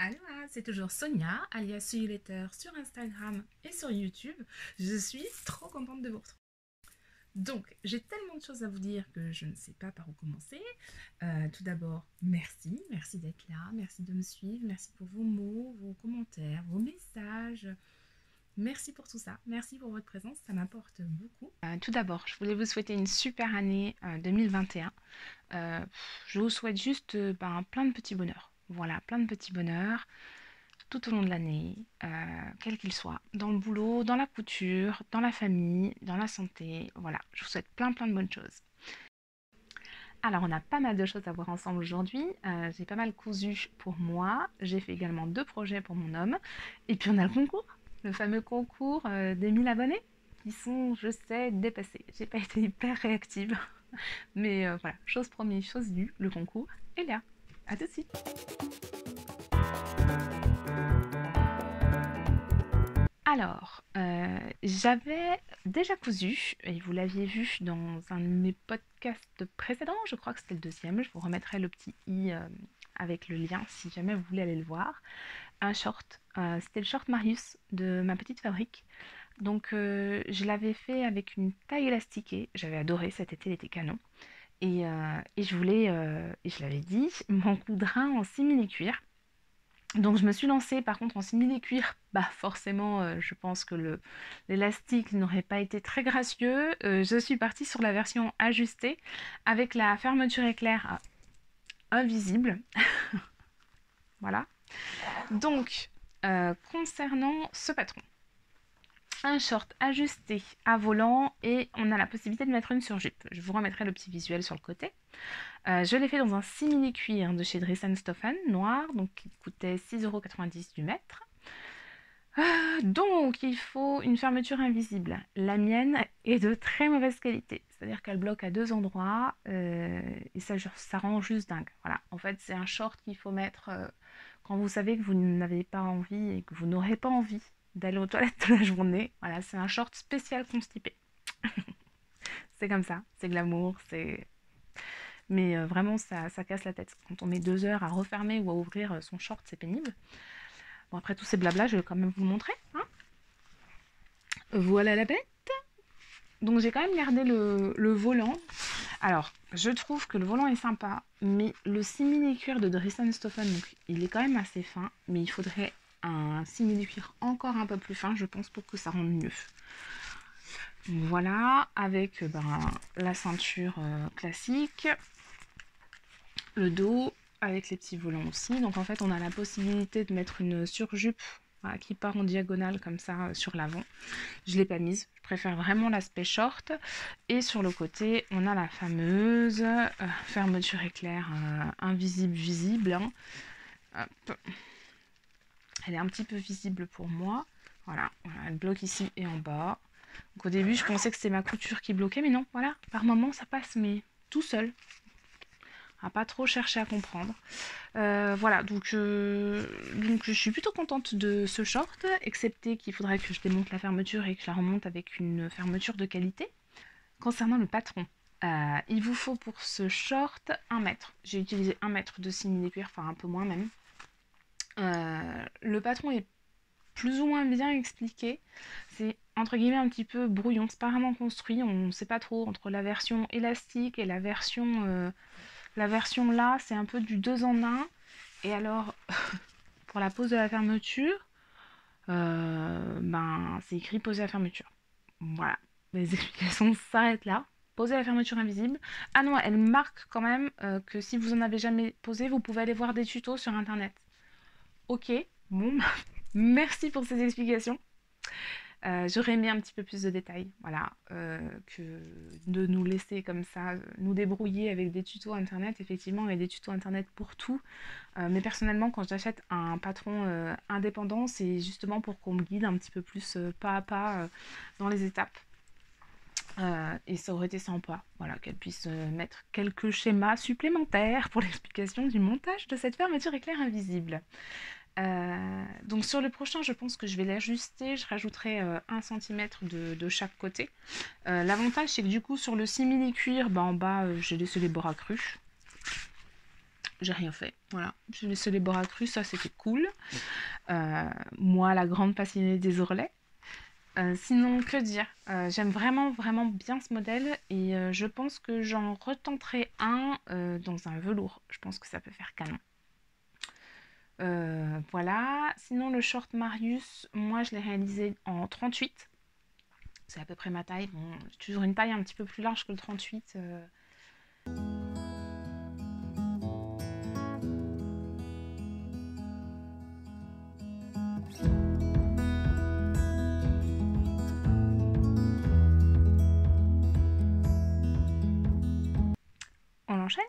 Alors, c'est toujours Sonia, alias Suyulater sur Instagram et sur YouTube. Je suis trop contente de vous retrouver. Donc, j'ai tellement de choses à vous dire que je ne sais pas par où commencer. Tout d'abord, merci d'être là, merci de me suivre, merci pour vos mots, vos commentaires, vos messages. Merci pour tout ça, merci pour votre présence, ça m'apporte beaucoup. Tout d'abord, je voulais vous souhaiter une super année 2021. Je vous souhaite juste plein de petits bonheurs. Voilà, plein de petits bonheurs tout au long de l'année, quel qu'il soit, dans le boulot, dans la couture, dans la famille, dans la santé. Voilà, je vous souhaite plein de bonnes choses. Alors, on a pas mal de choses à voir ensemble aujourd'hui. J'ai pas mal cousu pour moi. J'ai fait également 2 projets pour mon homme. Et puis, on a le concours, le fameux concours des 1000 abonnés, qui sont, je sais, dépassés. J'ai pas été hyper réactive. Mais voilà, chose promise, chose due, le concours est là. À tout de suite. Alors, j'avais déjà cousu, et vous l'aviez vu dans un de mes podcasts précédents, je crois que c'était le deuxième, je vous remettrai le petit i avec le lien si jamais vous voulez aller le voir. Un short, c'était le short Marius de ma petite fabrique. Donc je l'avais fait avec une taille élastiquée, j'avais adoré, cet été il était canon. Et je voulais, et je l'avais dit, m'en coudre un en simili-cuir. Donc je me suis lancée par contre en simili-cuir. Bah forcément, je pense que l'élastique n'aurait pas été très gracieux. Je suis partie sur la version ajustée avec la fermeture éclair invisible. Voilà. Donc, concernant ce patron, un short ajusté à volant et on a la possibilité de mettre une surjupe. Je vous remettrai le petit visuel sur le côté. Je l'ai fait dans un simili cuir de chez Dries & Stoffen, noir, donc qui coûtait 6,90 € du mètre. Donc il faut une fermeture invisible. La mienne est de très mauvaise qualité, c'est-à-dire qu'elle bloque à 2 endroits et ça rend juste dingue. Voilà, en fait c'est un short qu'il faut mettre quand vous savez que vous n'avez pas envie et que vous n'aurez pas envie d'aller aux toilettes de la journée. Voilà, c'est un short spécial constipé. C'est comme ça, c'est glamour, c'est... Mais vraiment, ça casse la tête. Quand on met 2 heures à refermer ou à ouvrir son short, c'est pénible. Bon, après tous ces blabla, je vais quand même vous le montrer. Hein, voilà la bête. Donc j'ai quand même gardé le volant. Alors, je trouve que le volant est sympa, mais le simili-cuir de Dries & Stoffen, donc il est quand même assez fin, mais il faudrait un simili-cuir encore un peu plus fin, je pense, pour que ça rende mieux. Voilà, avec la ceinture classique, le dos, avec les petits volants aussi. Donc en fait, on a la possibilité de mettre une surjupe qui part en diagonale comme ça sur l'avant. Je ne l'ai pas mise, je préfère vraiment l'aspect short. Et sur le côté, on a la fameuse fermeture éclair invisible, visible. Hein. Hop. Elle est un petit peu visible pour moi. Voilà, elle bloque ici et en bas. Donc au début, je pensais que c'était ma couture qui bloquait, mais non, voilà, par moment ça passe, mais tout seul. À pas trop chercher à comprendre. Voilà, donc je suis plutôt contente de ce short, excepté qu'il faudrait que je démonte la fermeture et que je la remonte avec une fermeture de qualité. Concernant le patron, il vous faut pour ce short 1 mètre. J'ai utilisé 1 mètre de simili-cuir, enfin un peu moins même. Le patron est plus ou moins bien expliqué. C'est entre guillemets un petit peu brouillon, c'est pas vraiment construit, on ne sait pas trop entre la version élastique et la version là, c'est un peu du 2 en 1. Et alors, pour la pose de la fermeture, c'est écrit poser la fermeture. Voilà, les explications s'arrêtent là. Poser la fermeture invisible. Ah non, elle marque quand même que si vous en avez jamais posé, vous pouvez aller voir des tutos sur internet. Ok, bon, merci pour ces explications. J'aurais aimé un petit peu plus de détails, voilà, que de nous laisser comme ça, nous débrouiller avec des tutos internet. Effectivement, il y a des tutos internet pour tout, mais personnellement, quand j'achète un patron indépendant, c'est justement pour qu'on me guide un petit peu plus pas à pas dans les étapes. Et ça aurait été sympa, voilà, qu'elle puisse mettre quelques schémas supplémentaires pour l'explication du montage de cette fermeture éclair invisible. Donc sur le prochain, je pense que je vais l'ajuster, je rajouterai 1 cm de chaque côté. L'avantage, c'est que du coup, sur le simili cuir, en bas, j'ai laissé les bords accrus. j'ai rien fait. Voilà, j'ai laissé les bras crus, ça c'était cool. Moi, la grande passionnée des ourlets. Sinon, que dire? J'aime vraiment, vraiment bien ce modèle et je pense que j'en retenterai un dans un velours. Je pense que ça peut faire canon. Voilà. Sinon, le short Marius, moi, je l'ai réalisé en 38. C'est à peu près ma taille. Bon, j'ai toujours une taille un petit peu plus large que le 38. On enchaîne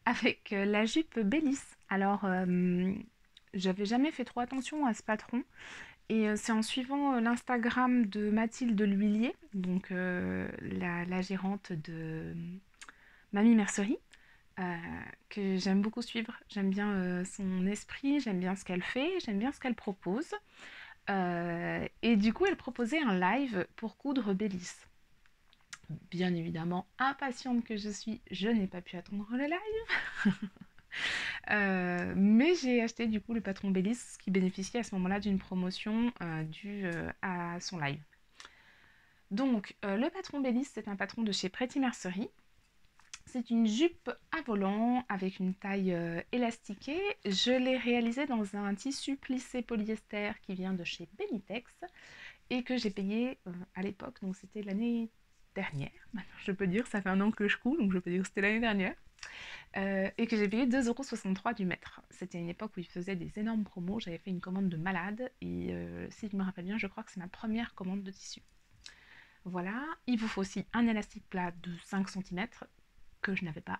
avec la jupe Bélis. Alors, j'avais jamais fait trop attention à ce patron. Et c'est en suivant l'Instagram de Mathilde L'Huillier, donc la gérante de Mamie Mercerie, euh, que j'aime beaucoup suivre. J'aime bien son esprit, j'aime bien ce qu'elle fait, j'aime bien ce qu'elle propose. Et du coup, elle proposait un live pour coudre Bélis. Bien évidemment, impatiente que je suis, je n'ai pas pu attendre le live. Mais j'ai acheté du coup le patron Bélis qui bénéficiait à ce moment-là d'une promotion due à son live. Donc le patron Bélis, c'est un patron de chez Pretty Mercerie. C'est une jupe à volant avec une taille élastiquée. Je l'ai réalisée dans un tissu plissé polyester qui vient de chez Benitex et que j'ai payé à l'époque, donc c'était l'année dernière. Maintenant, je peux dire, ça fait un an que je cours, donc je peux dire que c'était l'année dernière. Et que j'ai payé 2,63 € du mètre. C'était une époque où ils faisaient des énormes promos, j'avais fait une commande de malade, et si je me rappelle bien, je crois que c'est ma première commande de tissu. Voilà, il vous faut aussi un élastique plat de 5 cm, que je n'avais pas.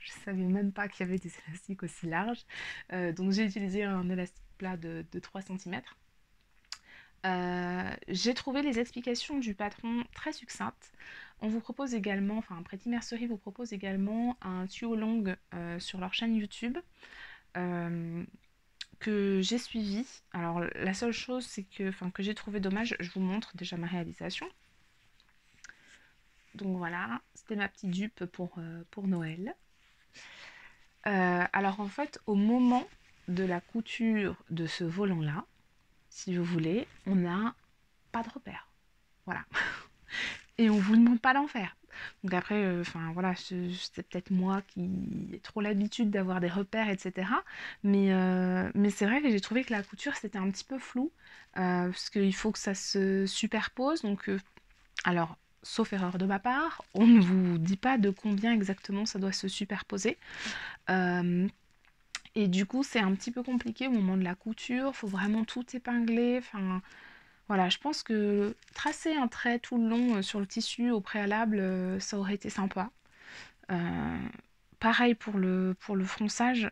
Je savais même pas qu'il y avait des élastiques aussi larges. Donc j'ai utilisé un élastique plat de 3 cm. J'ai trouvé les explications du patron très succinctes. On vous propose également, enfin Pretty Mercerie vous propose également un tuyau long sur leur chaîne YouTube euh, que j'ai suivi. Alors la seule chose c'est que j'ai trouvé dommage, je vous montre déjà ma réalisation. Donc voilà, c'était ma petite jupe pour Noël. Alors en fait, au moment de la couture de ce volant-là, si vous voulez, on n'a pas de repère. Voilà. Et on vous demande pas d'en faire. Donc après, voilà, c'est peut-être moi qui ai trop l'habitude d'avoir des repères, etc. Mais c'est vrai que j'ai trouvé que la couture c'était un petit peu flou parce qu'il faut que ça se superpose. Donc, alors, sauf erreur de ma part, on ne vous dit pas de combien exactement ça doit se superposer. Euh, et du coup, c'est un petit peu compliqué au moment de la couture. Il faut vraiment tout épingler. Enfin, voilà, je pense que tracer un trait tout le long sur le tissu au préalable, ça aurait été sympa. Euh, Pareil pour le fronçage,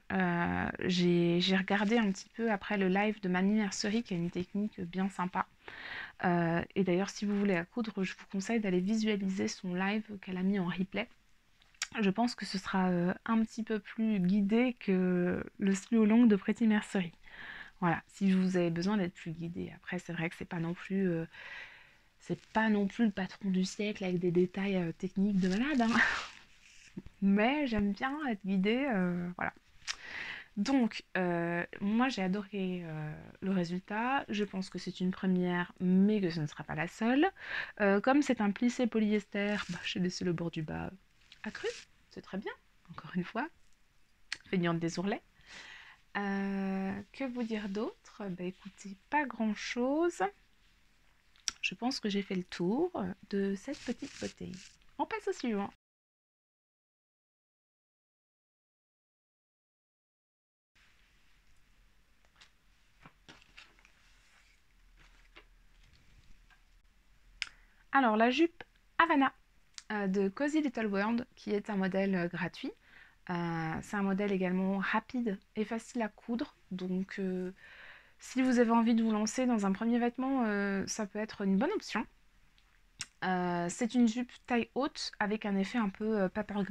j'ai regardé un petit peu après le live de Mamie Mercerie qui a une technique bien sympa. Et d'ailleurs, si vous voulez la coudre, je vous conseille d'aller visualiser son live qu'elle a mis en replay. Je pense que ce sera un petit peu plus guidé que le slow long de Pretty Mercerie. Voilà, si vous avez besoin d'être plus guidé. Après, c'est vrai que c'est pas non plus le patron du siècle avec des détails techniques de malade, hein. Mais j'aime bien être guidée, voilà. Donc, moi j'ai adoré le résultat. Je pense que c'est une première, mais que ce ne sera pas la seule. Comme c'est un plissé polyester, j'ai laissé le bord du bas accru. C'est très bien, encore une fois. Feignante des ourlets. Que vous dire d'autre? Bah écoutez, pas grand chose. Je pense que j'ai fait le tour de cette petite bouteille. On passe au suivant. Alors la jupe Havana de Cozy Little World, qui est un modèle gratuit. C'est un modèle également rapide et facile à coudre. Donc si vous avez envie de vous lancer dans un premier vêtement, ça peut être une bonne option. C'est une jupe taille haute avec un effet un peu paper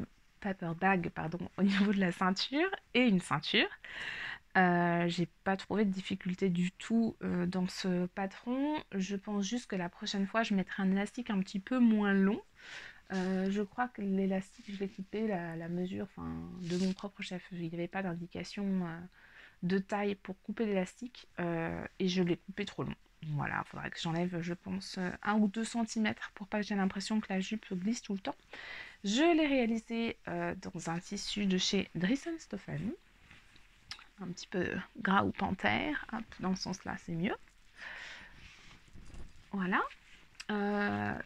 bag pardon, au niveau de la ceinture et une ceinture. J'ai pas trouvé de difficulté du tout dans ce patron. Je pense juste que la prochaine fois, je mettrai un élastique un petit peu moins long Je crois que l'élastique, je l'ai coupé la mesure de mon propre chef. Il n'y avait pas d'indication de taille pour couper l'élastique et je l'ai coupé trop long. Voilà, il faudrait que j'enlève, je pense, 1 ou 2 centimètres pour pas que j'ai l'impression que la jupe glisse tout le temps. Je l'ai réalisé dans un tissu de chez Dries&Stoffen, un petit peu gras ou panthère, hop, dans ce sens-là c'est mieux. Voilà.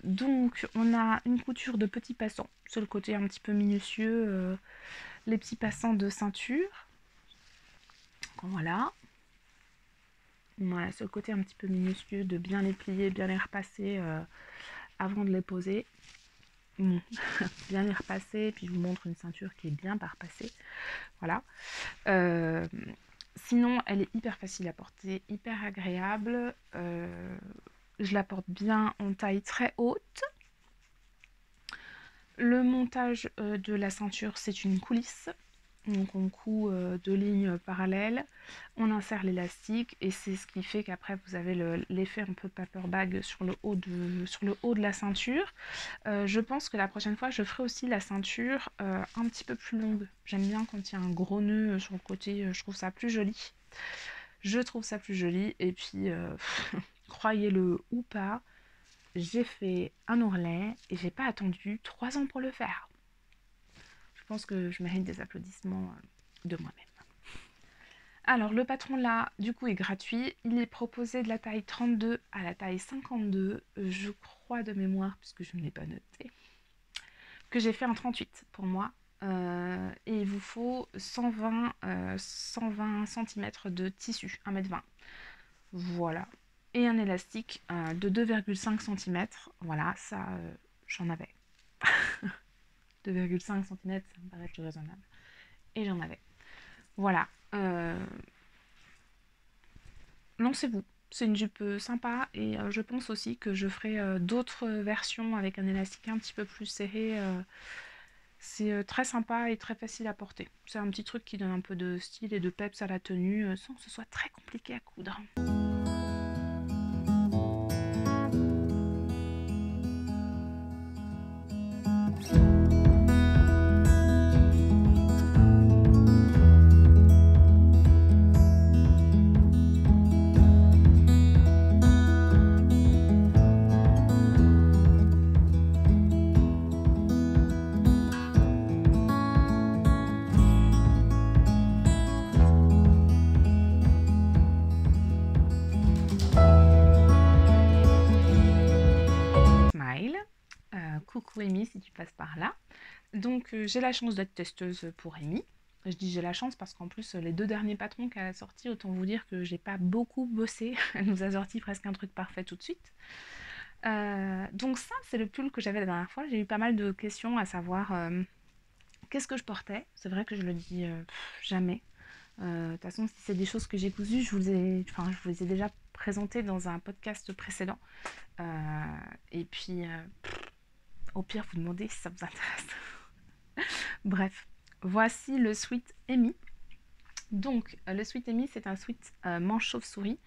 Donc on a une couture de petits passants, c'est le côté un petit peu minutieux, les petits passants de ceinture. Voilà. Voilà, c'est le côté un petit peu minutieux de bien les plier, bien les repasser avant de les poser. Bon, bien les repasser, puis je vous montre une ceinture qui est bien pas repassée. Voilà. Sinon, elle est hyper facile à porter, hyper agréable. Je la porte bien en taille très haute. Le montage de la ceinture, c'est une coulisse. Donc on coud 2 lignes parallèles, on insère l'élastique et c'est ce qui fait qu'après vous avez l'effet un peu paper bag sur le haut de la ceinture. Je pense que la prochaine fois je ferai aussi la ceinture un petit peu plus longue. J'aime bien quand il y a un gros nœud sur le côté, je trouve ça plus joli. Et puis croyez-le ou pas, j'ai fait un ourlet et j'ai pas attendu 3 ans pour le faire. Je pense que je mérite des applaudissements de moi-même. Alors le patron là, du coup, est gratuit. Il est proposé de la taille 32 à la taille 52, je crois de mémoire, puisque je ne l'ai pas noté, que j'ai fait en 38 pour moi. Et il vous faut 120 cm de tissu, 1,20 m. Voilà. Et un élastique de 2,5 cm. Voilà, ça, j'en avais. 2,5 cm, ça me paraît plus raisonnable. Et j'en avais. Voilà. Lancez-vous. C'est une jupe sympa et je pense aussi que je ferai d'autres versions avec un élastique un petit peu plus serré. C'est très sympa et très facile à porter. C'est un petit truc qui donne un peu de style et de peps à la tenue sans que ce soit très compliqué à coudre. Smile. Coucou Amy si tu passes par là. Donc j'ai la chance d'être testeuse pour Amy. Je dis j'ai la chance parce qu'en plus les 2 derniers patrons qu'elle a sortis, autant vous dire que j'ai pas beaucoup bossé. Elle nous a sorti presque un truc parfait tout de suite. Donc ça c'est le pull que j'avais la dernière fois. J'ai eu pas mal de questions à savoir qu'est-ce que je portais. C'est vrai que je le dis jamais. De toute façon si c'est des choses que j'ai cousues, je vous les ai déjà présentées dans un podcast précédent. Et puis au pire vous demandez si ça vous intéresse. Bref, voici le sweat Amy. Donc, le sweat Amy, c'est un sweat manche chauve-souris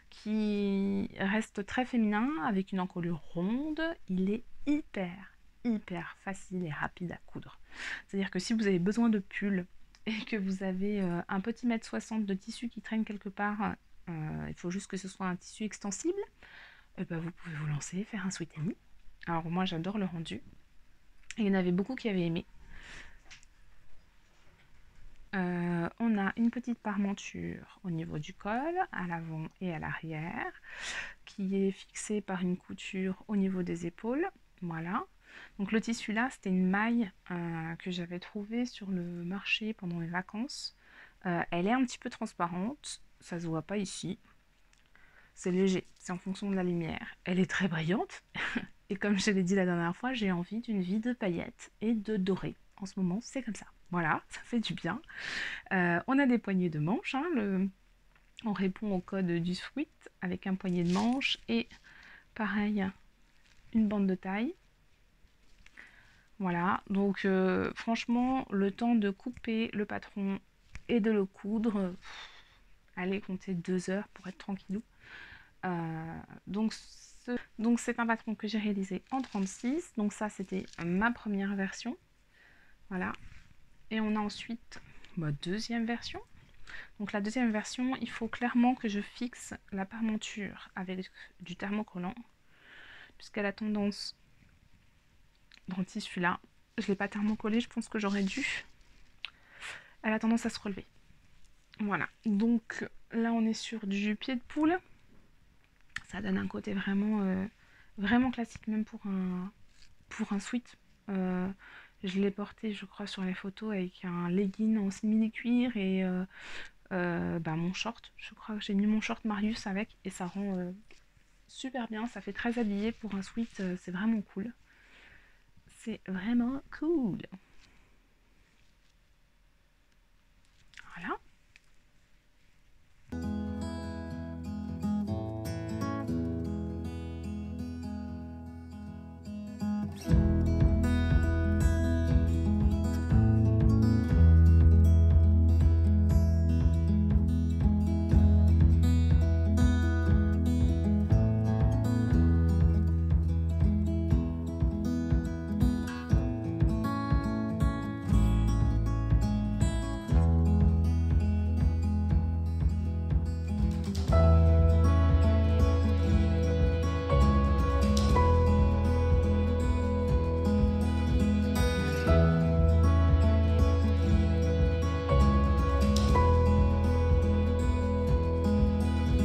qui reste très féminin avec une encolure ronde. Il est hyper facile et rapide à coudre. C'est-à-dire que si vous avez besoin de pull et que vous avez un petit 1,60 m de tissu qui traîne quelque part, il faut juste que ce soit un tissu extensible, et ben vous pouvez vous lancer, faire un sweat Amy. Alors moi j'adore le rendu. Et il y en avait beaucoup qui avaient aimé. On a une petite parmenture au niveau du col, à l'avant et à l'arrière, qui est fixée par une couture au niveau des épaules. Voilà. Donc le tissu là, c'était une maille que j'avais trouvée sur le marché pendant les vacances. Elle est un petit peu transparente, ça se voit pas ici. C'est léger, c'est en fonction de la lumière. Elle est très brillante. Et comme je l'ai dit la dernière fois, j'ai envie d'une vie de paillettes et de doré. En ce moment, c'est comme ça. Voilà, ça fait du bien. On a des poignées de manches. On répond au code du sweat avec un poignet de manche et pareil, une bande de taille. Voilà, donc franchement, le temps de couper le patron et de le coudre, allez compter 2 heures pour être tranquillou. Donc Donc c'est un patron que j'ai réalisé en 36. Donc ça c'était ma première version. Voilà. Et on a ensuite ma deuxième version. Donc la deuxième version, il faut clairement que je fixe la parmenture avec du thermocollant, puisqu'elle a tendance, dans le tissu là, je ne l'ai pas thermocollé, je pense que j'aurais dû, elle a tendance à se relever. Voilà, donc là on est sur du pied de poule, ça donne un côté vraiment, vraiment classique, même pour un sweat. Je l'ai porté, je crois, sur les photos avec un legging en simili-cuir et mon short. Je crois que j'ai mis mon short Marius avec et ça rend super bien. Ça fait très habillé pour un sweat, c'est vraiment cool. C'est vraiment cool. Voilà.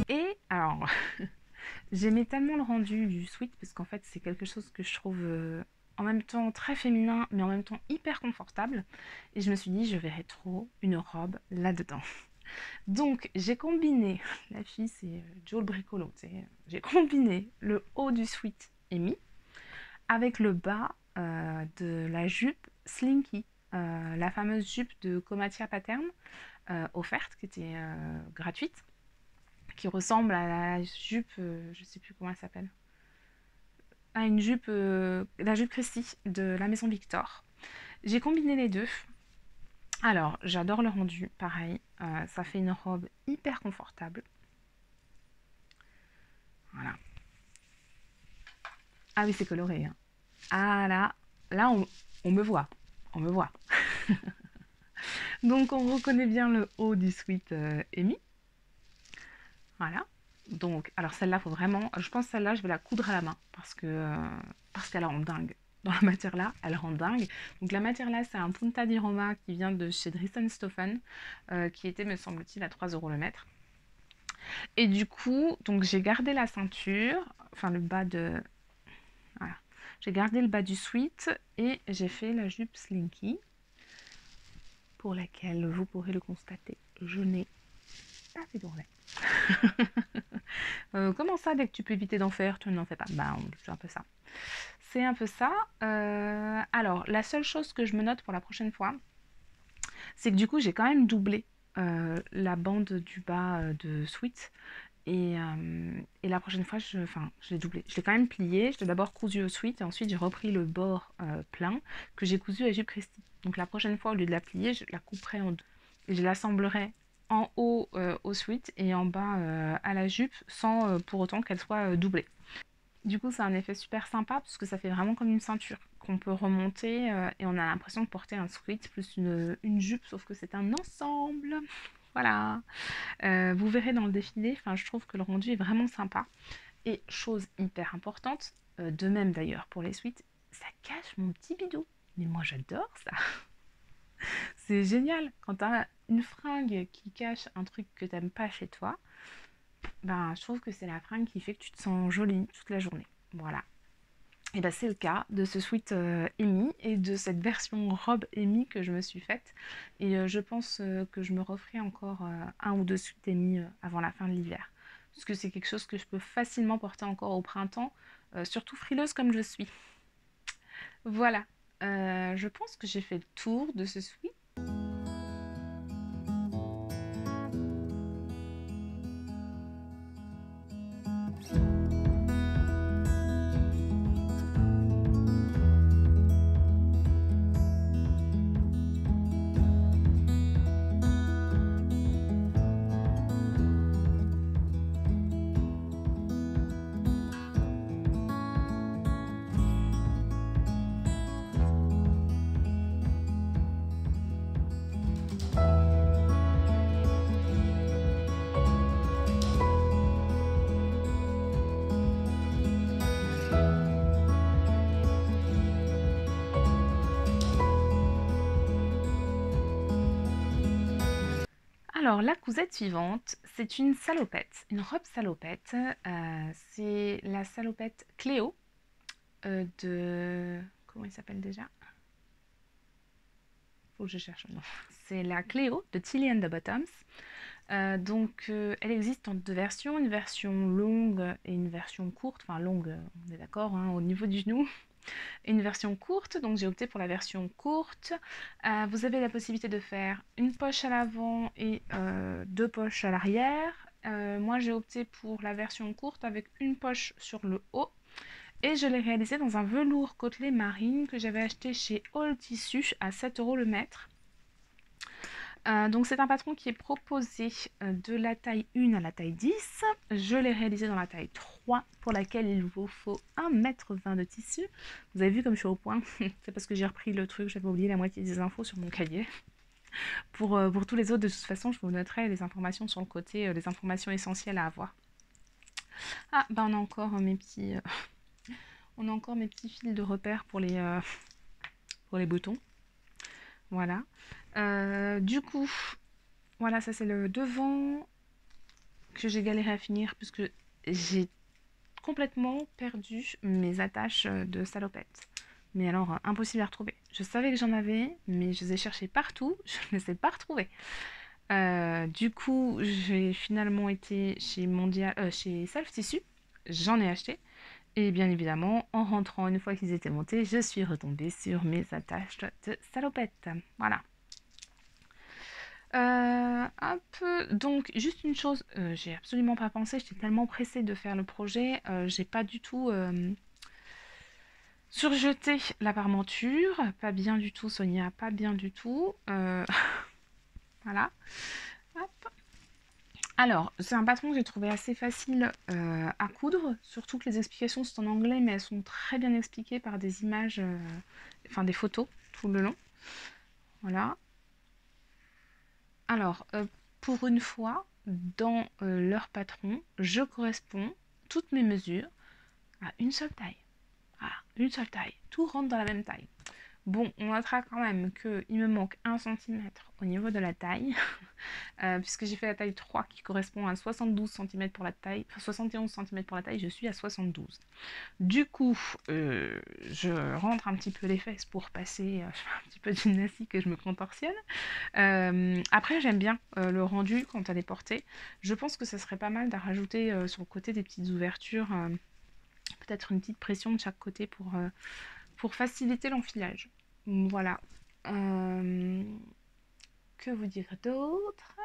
Et alors, j'aimais tellement le rendu du sweat parce qu'en fait c'est quelque chose que je trouve en même temps très féminin mais en même temps hyper confortable. Et je me suis dit je verrais trop une robe là-dedans. Donc j'ai combiné, la fille c'est Joe le bricolo, j'ai combiné le haut du sweat Amy avec le bas de la jupe Slinky, la fameuse jupe de Comatia Pattern offerte qui était gratuite, qui ressemble à la jupe, je sais plus comment elle s'appelle, à une jupe, la jupe Christie de la maison Victor. J'ai combiné les deux. Alors, j'adore le rendu, pareil, ça fait une robe hyper confortable. Voilà. Ah oui, c'est coloré. Hein. Ah là on me voit. On me voit. Donc, on reconnaît bien le haut du sweat Amy. Voilà. Donc, alors celle-là, faut vraiment. Je pense que celle-là, je vais la coudre à la main parce qu'elle rend dingue. Dans la matière là, elle rend dingue. Donc la matière là, c'est un Punta di Roma qui vient de chez Dresden Stoffen, qui était, me semble-t-il, à 3 € le mètre. Et du coup, donc j'ai gardé la ceinture, enfin le bas de. Voilà. J'ai gardé le bas du sweat et j'ai fait la jupe Slinky, pour laquelle vous pourrez le constater, je n'ai pas fait d'ourlet. Comment ça, dès que tu peux éviter d'en faire, tu n'en fais pas? Bah, c'est un peu ça. C'est un peu ça. Alors, la seule chose que je me note pour la prochaine fois, c'est que du coup, j'ai quand même doublé la bande du bas de sweat. Et la prochaine fois, je l'ai doublé. Je l'ai quand même plié. Je l'ai d'abord cousu au sweat et ensuite j'ai repris le bord plein que j'ai cousu à jupe Christie. Donc la prochaine fois, au lieu de la plier, je la couperai en deux. Et je l'assemblerai en haut au sweat et en bas à la jupe sans pour autant qu'elle soit doublée. Du coup, c'est un effet super sympa parce que ça fait vraiment comme une ceinture qu'on peut remonter et on a l'impression de porter un sweat plus une jupe, sauf que c'est un ensemble. Voilà. Vous verrez dans le défilé, je trouve que le rendu est vraiment sympa. Et chose hyper importante, de même d'ailleurs pour les sweats, ça cache mon petit bidou. Mais moi j'adore ça. C'est génial quand tu as une fringue qui cache un truc que tu n'aimes pas chez toi. Je trouve que c'est la fringue qui fait que tu te sens jolie toute la journée. Voilà. Et c'est le cas de ce sweat Amy et de cette version robe Amy que je me suis faite. Et je pense que je me referai encore un ou deux sweats Amy avant la fin de l'hiver. Parce que c'est quelque chose que je peux facilement porter encore au printemps, surtout frileuse comme je suis. Voilà. Je pense que j'ai fait le tour de ce sweat. Alors, la cousette suivante, c'est une salopette, une robe salopette. C'est la salopette Cléo de... Comment il s'appelle déjà? Faut que je cherche le nom. C'est la Cléo de Tilly and the Bottoms. Elle existe en deux versions, une version longue et une version courte. Enfin, longue, on est d'accord, hein, au niveau du genou. Et une version courte, donc j'ai opté pour la version courte. Vous avez la possibilité de faire une poche à l'avant et deux poches à l'arrière. Moi, j'ai opté pour la version courte avec une poche sur le haut. Et je l'ai réalisé dans un velours côtelé marine que j'avais acheté chez All Tissu à 7 € le mètre. Donc c'est un patron qui est proposé de la taille 1 à la taille 10. Je l'ai réalisé dans la taille 3 pour laquelle il vous faut 1,20 m de tissu. Vous avez vu comme je suis au point. C'est parce que j'ai repris le truc, j'avais oublié la moitié des infos sur mon cahier. Pour tous les autres, de toute façon, je vous noterai les informations sur le côté, les informations essentielles à avoir. Ah, bah on a encore mes petits... on a encore mes petits fils de repère pour les boutons. Voilà. Du coup, voilà, ça c'est le devant que j'ai galéré à finir puisque j'ai complètement perdu mes attaches de salopette. Mais alors, impossible à retrouver. Je savais que j'en avais, mais je les ai cherchées partout, je ne les ai pas retrouvées. Du coup, j'ai finalement été chez Self Tissu, j'en ai acheté. Et bien évidemment, en rentrant, une fois qu'ils étaient montés, je suis retombée sur mes attaches de salopette. Voilà. Donc juste une chose, j'ai absolument pas pensé, j'étais tellement pressée de faire le projet, j'ai pas du tout surjeté la parmenture, pas bien du tout Sonia, pas bien du tout. Voilà. Hop. Alors, c'est un patron que j'ai trouvé assez facile à coudre, surtout que les explications sont en anglais, mais elles sont très bien expliquées par des images, enfin des photos tout le long. Voilà. Alors, pour une fois, dans leur patron, je corresponds toutes mes mesures à une seule taille. Voilà, une seule taille. Tout rentre dans la même taille. Bon, on notera quand même qu'il me manque 1 cm au niveau de la taille, puisque j'ai fait la taille 3 qui correspond à 72 cm pour la taille, enfin 71 cm pour la taille, je suis à 72. Du coup, je rentre un petit peu les fesses pour passer, je fais un petit peu de gymnastique et je me contorsionne. Après, j'aime bien le rendu quand elle est portée. Je pense que ça serait pas mal de rajouter sur le côté des petites ouvertures, peut-être une petite pression de chaque côté pour faciliter l'enfilage. Voilà. Que vous dire d'autre?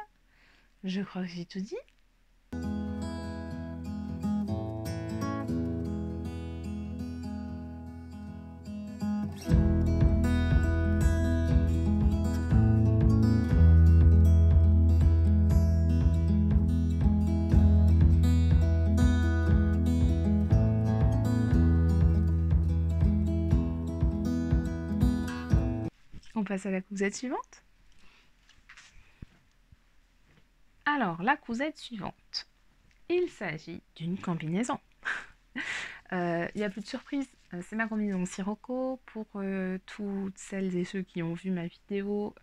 Je crois que j'ai tout dit. On passe à la cousette suivante. Alors, la cousette suivante. Il s'agit d'une combinaison. Il n'y a plus de surprise, c'est ma combinaison Sirocco pour toutes celles et ceux qui ont vu ma vidéo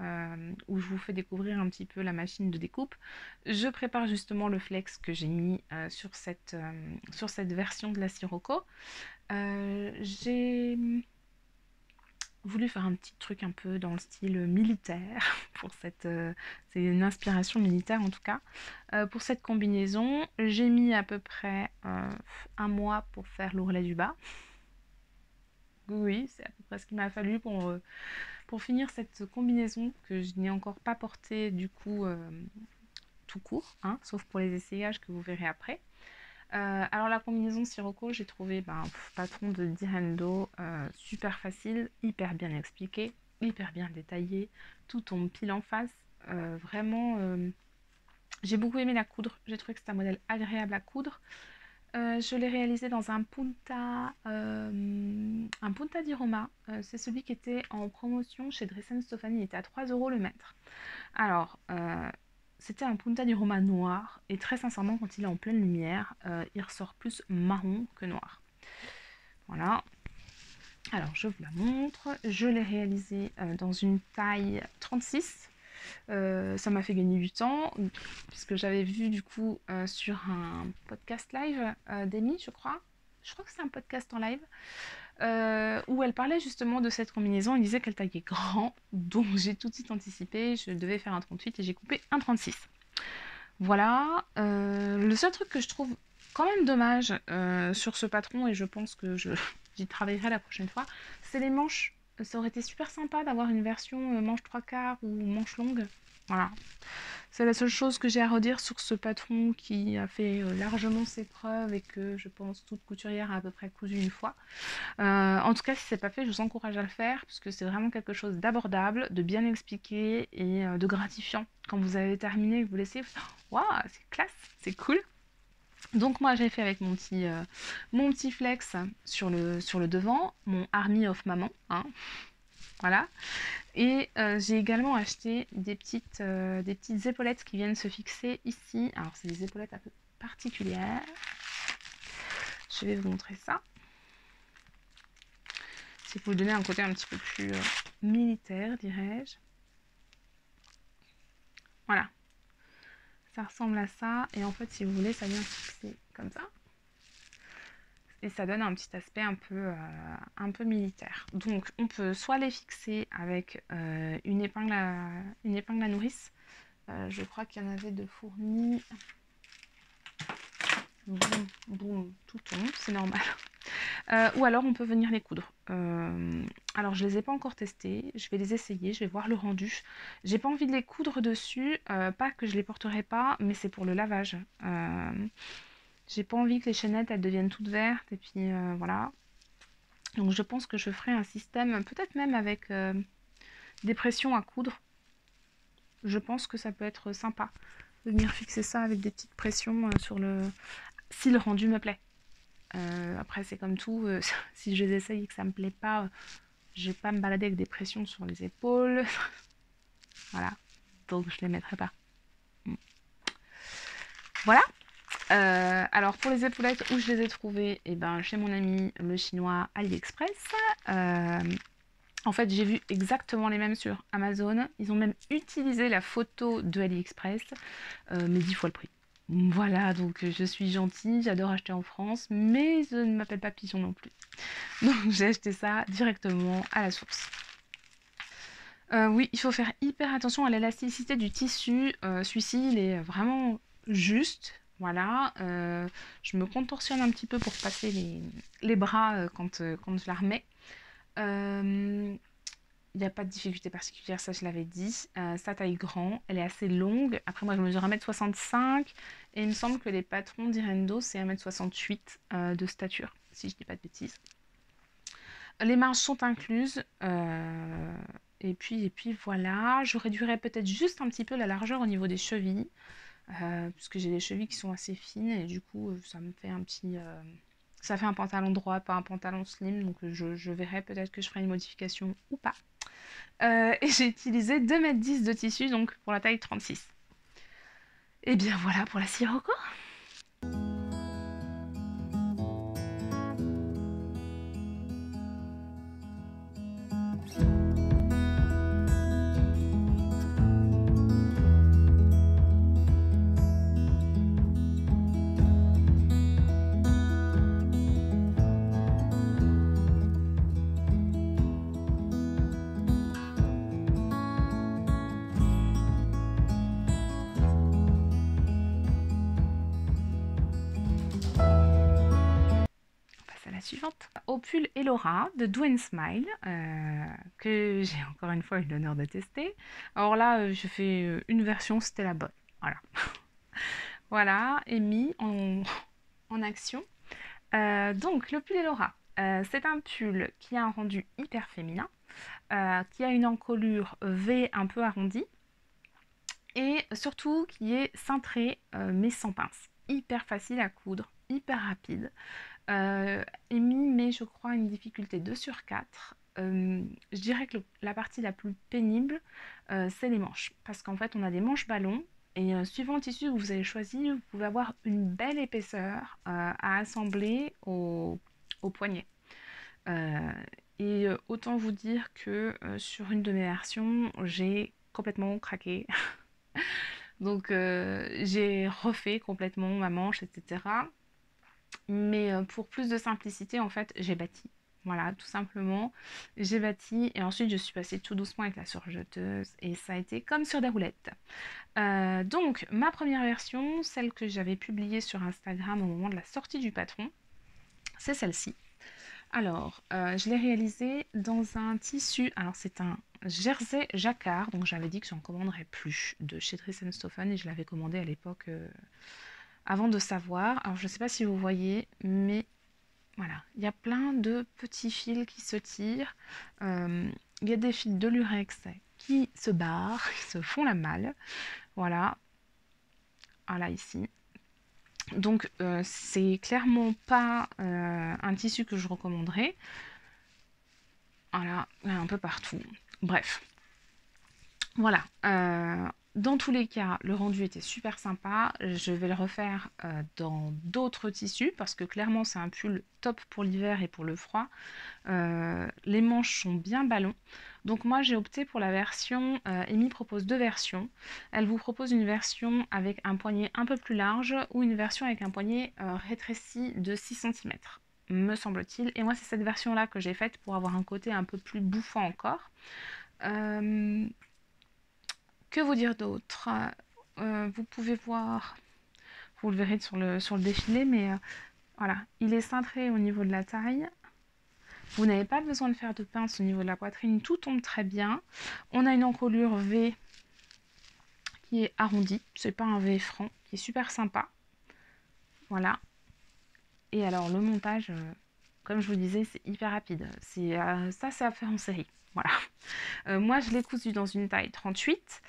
où je vous fais découvrir un petit peu la machine de découpe. Je prépare justement le flex que j'ai mis sur cette version de la Sirocco. J'ai voulu faire un petit truc un peu dans le style militaire pour c'est une inspiration militaire en tout cas. Pour cette combinaison, j'ai mis à peu près 1 mois pour faire l'ourlet du bas. Oui, c'est à peu près ce qu'il m'a fallu pour finir cette combinaison que je n'ai encore pas portée du coup tout court, hein, sauf pour les essayages que vous verrez après. Alors la combinaison Sirocco, j'ai trouvé patron de Direndo, super facile, hyper bien expliqué, hyper bien détaillé, tout tombe pile en face, vraiment j'ai beaucoup aimé la coudre, j'ai trouvé que c'était un modèle agréable à coudre. Je l'ai réalisé dans un punta di Roma, c'est celui qui était en promotion chez Dressen Stofani, il était à 3 € le mètre. Alors, c'était un punta di Roma noir, et très sincèrement, quand il est en pleine lumière, il ressort plus marron que noir. Voilà. Alors, je vous la montre. Je l'ai réalisé dans une taille 36. Ça m'a fait gagner du temps, puisque j'avais vu du coup sur un podcast live d'Amy, je crois. Je crois que c'est un podcast en live, où elle parlait justement de cette combinaison. Elle disait qu'elle taillait grand, donc j'ai tout de suite anticipé. Je devais faire un 38 et j'ai coupé un 36. Voilà. Le seul truc que je trouve quand même dommage sur ce patron, et je pense que j'y travaillerai la prochaine fois, c'est les manches. Ça aurait été super sympa d'avoir une version manche 3/4 ou manche longue. Voilà. C'est la seule chose que j'ai à redire sur ce patron qui a fait largement ses preuves et que je pense toute couturière a à peu près cousu une fois. En tout cas, si c'est pas fait, je vous encourage à le faire parce que c'est vraiment quelque chose d'abordable, de bien expliqué et de gratifiant. Quand vous avez terminé et que vous laissez, waouh, c'est classe, c'est cool. Donc moi j'ai fait avec mon petit flex sur le devant, mon Army of Maman, hein, voilà. Et j'ai également acheté des petites épaulettes qui viennent se fixer ici. Alors c'est des épaulettes un peu particulières. Je vais vous montrer ça. C'est pour vous donner un côté un petit peu plus militaire, dirais-je. Voilà. Ça ressemble à ça. Et en fait, si vous voulez, ça vient fixer comme ça. Et ça donne un petit aspect un peu militaire. Donc, on peut soit les fixer avec une épingle à nourrice. Je crois qu'il y en avait de fournis. Boum, boum, tout tombe, c'est normal. Ou alors on peut venir les coudre. Alors je les ai pas encore testés, je vais les essayer, je vais voir le rendu. J'ai pas envie de les coudre dessus, pas que je les porterai pas, mais c'est pour le lavage. J'ai pas envie que les chaînettes elles deviennent toutes vertes et puis voilà. Donc je pense que je ferai un système, peut-être même avec des pressions à coudre. Je pense que ça peut être sympa de venir fixer ça avec des petites pressions sur le... si le rendu me plaît. Après c'est comme tout, si je les essaye et que ça me plaît pas, je vais pas me balader avec des pressions sur les épaules. Voilà, donc je les mettrai pas. Voilà. Alors pour les épaulettes, où je les ai trouvées, eh ben, chez mon ami le chinois AliExpress. En fait, j'ai vu exactement les mêmes sur Amazon. Ils ont même utilisé la photo de AliExpress, mais 10 fois le prix. Voilà, donc je suis gentille, j'adore acheter en France, mais je ne m'appelle pas Pigeon non plus. Donc j'ai acheté ça directement à la source. Oui, il faut faire hyper attention à l'élasticité du tissu. Celui-ci, il est vraiment juste. Voilà. Je me contorsionne un petit peu pour passer les bras quand je la remets. Il n'y a pas de difficulté particulière, ça je l'avais dit. Sa taille grand, elle est assez longue. Après moi je mesure 1m65 et il me semble que les patrons d'Irendo c'est 1m68 de stature, si je dis pas de bêtises. Les marges sont incluses. Et puis voilà, je réduirais peut-être juste un petit peu la largeur au niveau des chevilles, puisque j'ai des chevilles qui sont assez fines et du coup ça me fait ça fait un pantalon droit, pas un pantalon slim, donc je verrai peut-être que je ferai une modification ou pas. Et j'ai utilisé 2,10 m de tissu, donc pour la taille 36. Et bien voilà pour la Sirocco. On passe à la suivante. Au pull Elora de Do and Smile, que j'ai encore une fois eu l'honneur de tester. Alors là, je fais une version, c'était la bonne. Voilà. Voilà, et mis en action. Donc, le pull Elora, c'est un pull qui a un rendu hyper féminin, qui a une encolure V un peu arrondie, et surtout qui est cintré mais sans pince. Hyper facile à coudre, hyper rapide. Amy met, je crois, une difficulté 2/4. Je dirais que la partie la plus pénible, c'est les manches. Parce qu'en fait, on a des manches ballons. Et suivant le tissu que vous avez choisi, vous pouvez avoir une belle épaisseur à assembler au poignet. Et autant vous dire que sur une de mes versions, j'ai complètement craqué. Donc j'ai refait complètement ma manche, etc. Mais pour plus de simplicité, en fait, j'ai bâti. Voilà, tout simplement, j'ai bâti et ensuite je suis passée tout doucement avec la surjeteuse et ça a été comme sur des roulettes. Donc, ma première version, celle que j'avais publiée sur Instagram au moment de la sortie du patron, c'est celle-ci. Alors, je l'ai réalisée dans un tissu, alors c'est un jersey jacquard, donc j'avais dit que j'en commanderais plus de chez Dries & Stephen et je l'avais commandé à l'époque avant de savoir. Alors, je ne sais pas si vous voyez, mais voilà, il y a plein de petits fils qui se tirent. Il y a des fils de lurex qui se barrent, qui se font la malle. Voilà, voilà ici. Donc c'est clairement pas un tissu que je recommanderais. Voilà, un peu partout. Bref, voilà. Dans tous les cas, le rendu était super sympa. Je vais le refaire dans d'autres tissus parce que clairement c'est un pull top pour l'hiver et pour le froid. Les manches sont bien ballons. Donc moi j'ai opté pour la version, Amy propose deux versions. Elle vous propose une version avec un poignet un peu plus large ou une version avec un poignet rétréci de 6 cm, me semble-t-il. Et moi c'est cette version-là que j'ai faite pour avoir un côté un peu plus bouffant encore. Que vous dire d'autre? Vous pouvez voir, vous le verrez sur le défilé, mais voilà, il est cintré au niveau de la taille. Vous n'avez pas besoin de faire de pince au niveau de la poitrine, tout tombe très bien. On a une encolure V qui est arrondie, c'est pas un V franc, qui est super sympa. Voilà. Et alors le montage, comme je vous disais, c'est hyper rapide. Ça, c'est à faire en série. Voilà. Moi, je l'ai cousu dans une taille 38.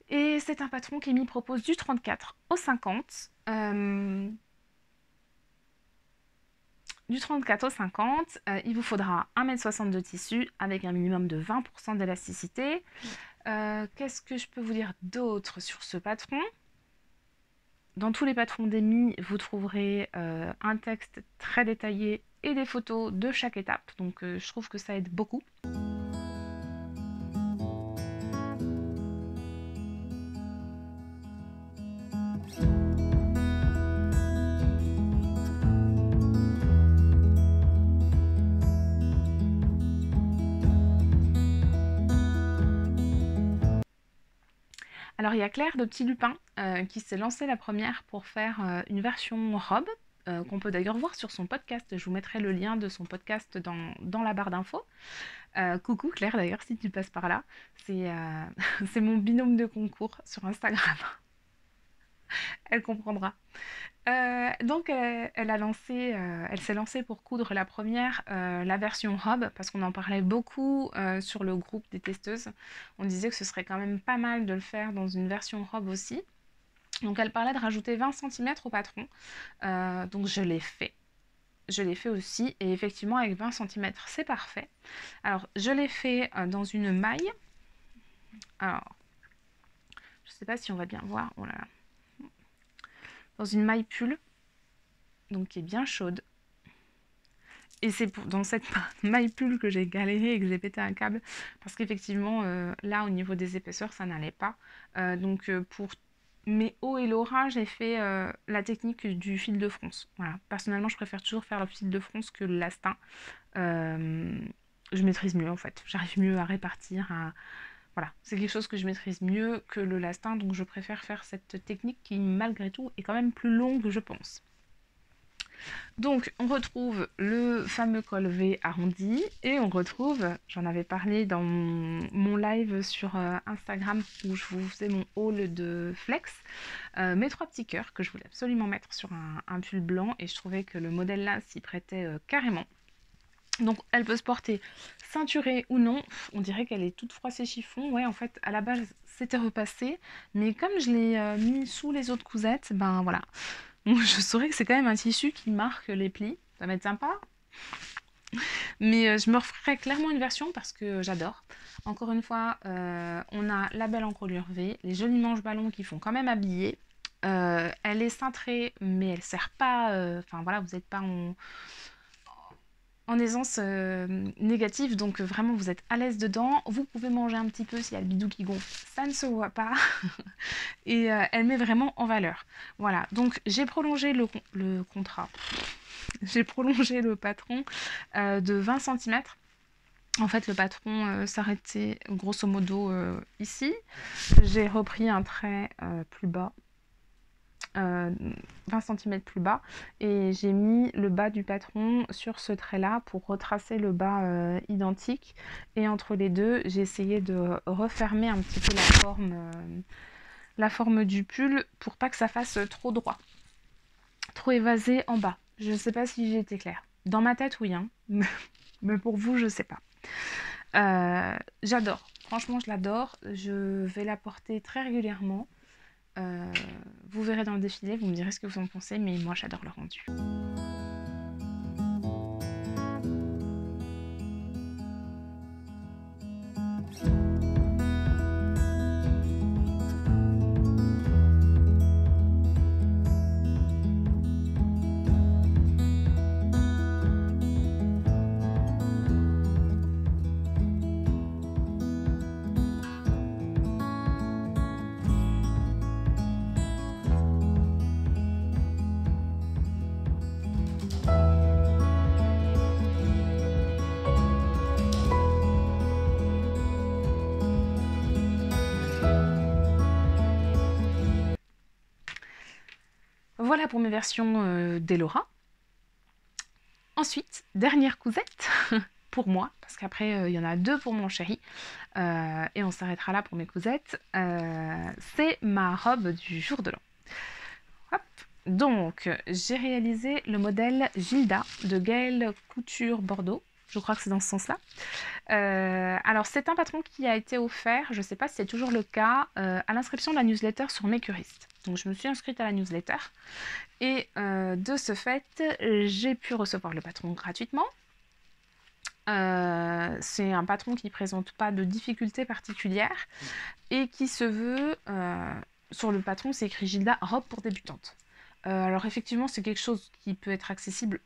Et c'est un patron qui m'y propose du 34 au 50. Du 34 au 50, il vous faudra 1,60 m de tissu avec un minimum de 20% d'élasticité. Qu'est-ce que je peux vous dire d'autre sur ce patron? Dans tous les patrons d'Amy, vous trouverez un texte très détaillé et des photos de chaque étape. Donc je trouve que ça aide beaucoup. Alors il y a Claire de Petit Lupin qui s'est lancée la première pour faire une version robe, qu'on peut d'ailleurs voir sur son podcast. Je vous mettrai le lien de son podcast dans la barre d'infos. Coucou Claire d'ailleurs si tu passes par là. C'est mon binôme de concours sur Instagram. Elle comprendra. Donc elle s'est lancée pour coudre la première, la version robe, parce qu'on en parlait beaucoup sur le groupe des testeuses. On disait que ce serait quand même pas mal de le faire dans une version robe aussi. Donc elle parlait de rajouter 20 cm au patron. Donc je l'ai fait. Je l'ai fait aussi, et effectivement avec 20 cm c'est parfait. Alors je l'ai fait dans une maille. Alors, je sais pas si on va bien voir. Oh là là. Dans une maille pull, donc qui est bien chaude. Et c'est dans cette maille pull que j'ai galéré et que j'ai pété un câble. Parce qu'effectivement, là, au niveau des épaisseurs, ça n'allait pas. Donc, pour mes hauts et Laura, j'ai fait la technique du fil de fronce. Voilà. Personnellement, je préfère toujours faire le fil de fronce que le lastin. Je maîtrise mieux, en fait. J'arrive mieux à répartir. Voilà. C'est quelque chose que je maîtrise mieux que le lastin. Donc, je préfère faire cette technique qui, malgré tout, est quand même plus longue, je pense. Donc on retrouve le fameux col V arrondi et on retrouve, j'en avais parlé dans mon live sur Instagram où je vous faisais mon haul de flex, mes 3 petits cœurs que je voulais absolument mettre sur un pull blanc et je trouvais que le modèle là s'y prêtait carrément. Donc elle peut se porter ceinturée ou non, on dirait qu'elle est toute froissée chiffon, ouais en fait à la base c'était repassé, mais comme je l'ai mis sous les autres cousettes, ben voilà. Donc je saurais que c'est quand même un tissu qui marque les plis, ça va être sympa. Mais je me referai clairement une version parce que j'adore. Encore une fois, on a la belle encolure V, les jolis manches ballons qui font quand même habiller. Elle est cintrée, mais elle sert pas. Enfin voilà, vous n'êtes pas en aisance négative, donc vraiment vous êtes à l'aise dedans. Vous pouvez manger un petit peu s'il y a le bidou qui gonfle, ça ne se voit pas. Et elle met vraiment en valeur. Voilà, donc j'ai prolongé le contrat. J'ai prolongé le patron de 20 centimètres. En fait, le patron s'arrêtait grosso modo ici. J'ai repris un trait plus bas, 20 centimètres plus bas, et j'ai mis le bas du patron sur ce trait-là pour retracer le bas identique. Et entre les deux, j'ai essayé de refermer un petit peu la forme du pull pour pas que ça fasse trop droit, trop évasé en bas. Je ne sais pas si j'ai été claire. Dans ma tête, oui, hein. Mais pour vous, je sais pas. J'adore. Franchement, je l'adore. Je vais la porter très régulièrement. Vous verrez dans le défilé, vous me direz ce que vous en pensez, mais moi, j'adore le rendu. Voilà pour mes versions d'Elora. Ensuite, dernière cousette pour moi, parce qu'après il y en a 2 pour mon chéri, et on s'arrêtera là pour mes cousettes. C'est ma robe du jour de l'an. Hop. Donc, j'ai réalisé le modèle Gilda de Gaëlle Couture Bordeaux. Je crois que c'est dans ce sens-là. Alors, c'est un patron qui a été offert, je ne sais pas si c'est toujours le cas, à l'inscription de la newsletter sur Makerist. Donc, je me suis inscrite à la newsletter. Et de ce fait, j'ai pu recevoir le patron gratuitement. C'est un patron qui ne présente pas de difficultés particulières et qui se veut, sur le patron, c'est écrit Gilda, robe pour débutantes. Alors effectivement, c'est quelque chose qui peut être accessible